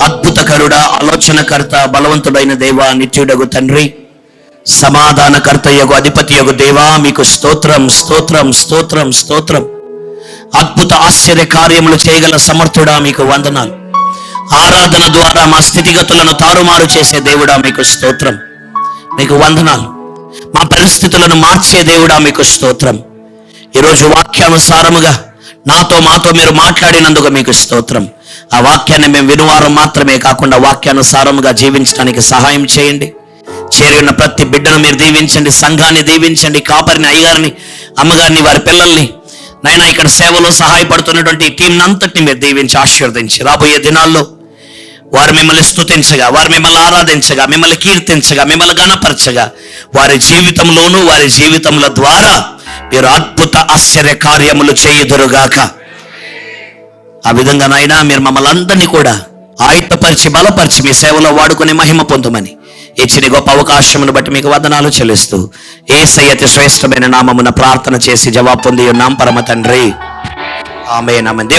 అద్భుతకరుడా, ఆలోచనకర్త, బలవంతుడైన దేవా, నిత్యుడగు తండ్రి, సమాధానకర్తయగు అధిపతియగు దేవా, మీకు స్తోత్రం, స్తోత్రం, స్తోత్రం, స్తోత్రం. అద్భుత ఆశ్చర్య కార్యములు చేయగల సమర్థుడా, మీకు వందనాలు. ఆరాధన ద్వారా మా స్థితిగతులను తారుమారు చేసే దేవుడా, మీకు స్తోత్రం, మీకు వందనాలు. మా పరిస్థితులను మార్చే దేవుడా, మీకు స్తోత్రం. ఈరోజు వాక్యానుసారముగా మాతో మీరు మాట్లాడినందుకు మీకు స్తోత్రం. ఆ వాక్యాన్ని మేము వినువారం మాత్రమే కాకుండా వాక్యానుసారముగా జీవించడానికి సహాయం చేయండి. చేరిన ప్రతి బిడ్డను మీరు దీవించండి, సంఘాన్ని దీవించండి, కాపరిని, అయ్యగారిని, అమ్మగారిని, వారి పిల్లల్ని, నైనా ఇక్కడ సేవలో సహాయపడుతున్నటువంటి టీం అంతటిని మీరు దీవించి ఆశీర్వదించి రాబోయే దినాల్లో వారు మిమ్మల్ని స్తుతించగా, వారు మిమ్మల్ని ఆరాధించగా, మిమ్మల్ని కీర్తించగా, మిమ్మల్ని గణపరచగా, వారి జీవితంలోనూ వారి జీవితముల ద్వారా మీరు అద్భుత ఆశ్చర్య కార్యములు చేయుదురుగాక. ఆ విధంగా నాయనా మీరు మమ్మల్ని అందరినీ కూడా ఆయుత్తపరిచి బలపరిచి మీ సేవలో వాడుకుని మహిమ పొందుమని ఇచ్చిన గొప్ప అవకాశమును బట్టి మీకు వందనాలు చెల్లిస్తూ యేసయ్య అతి శ్రేష్టమైన నామమున ప్రార్థన చేసి జవాబు పొంది ఉన్నాం పరమ తండ్రి. ఆమేన్. దేవుడు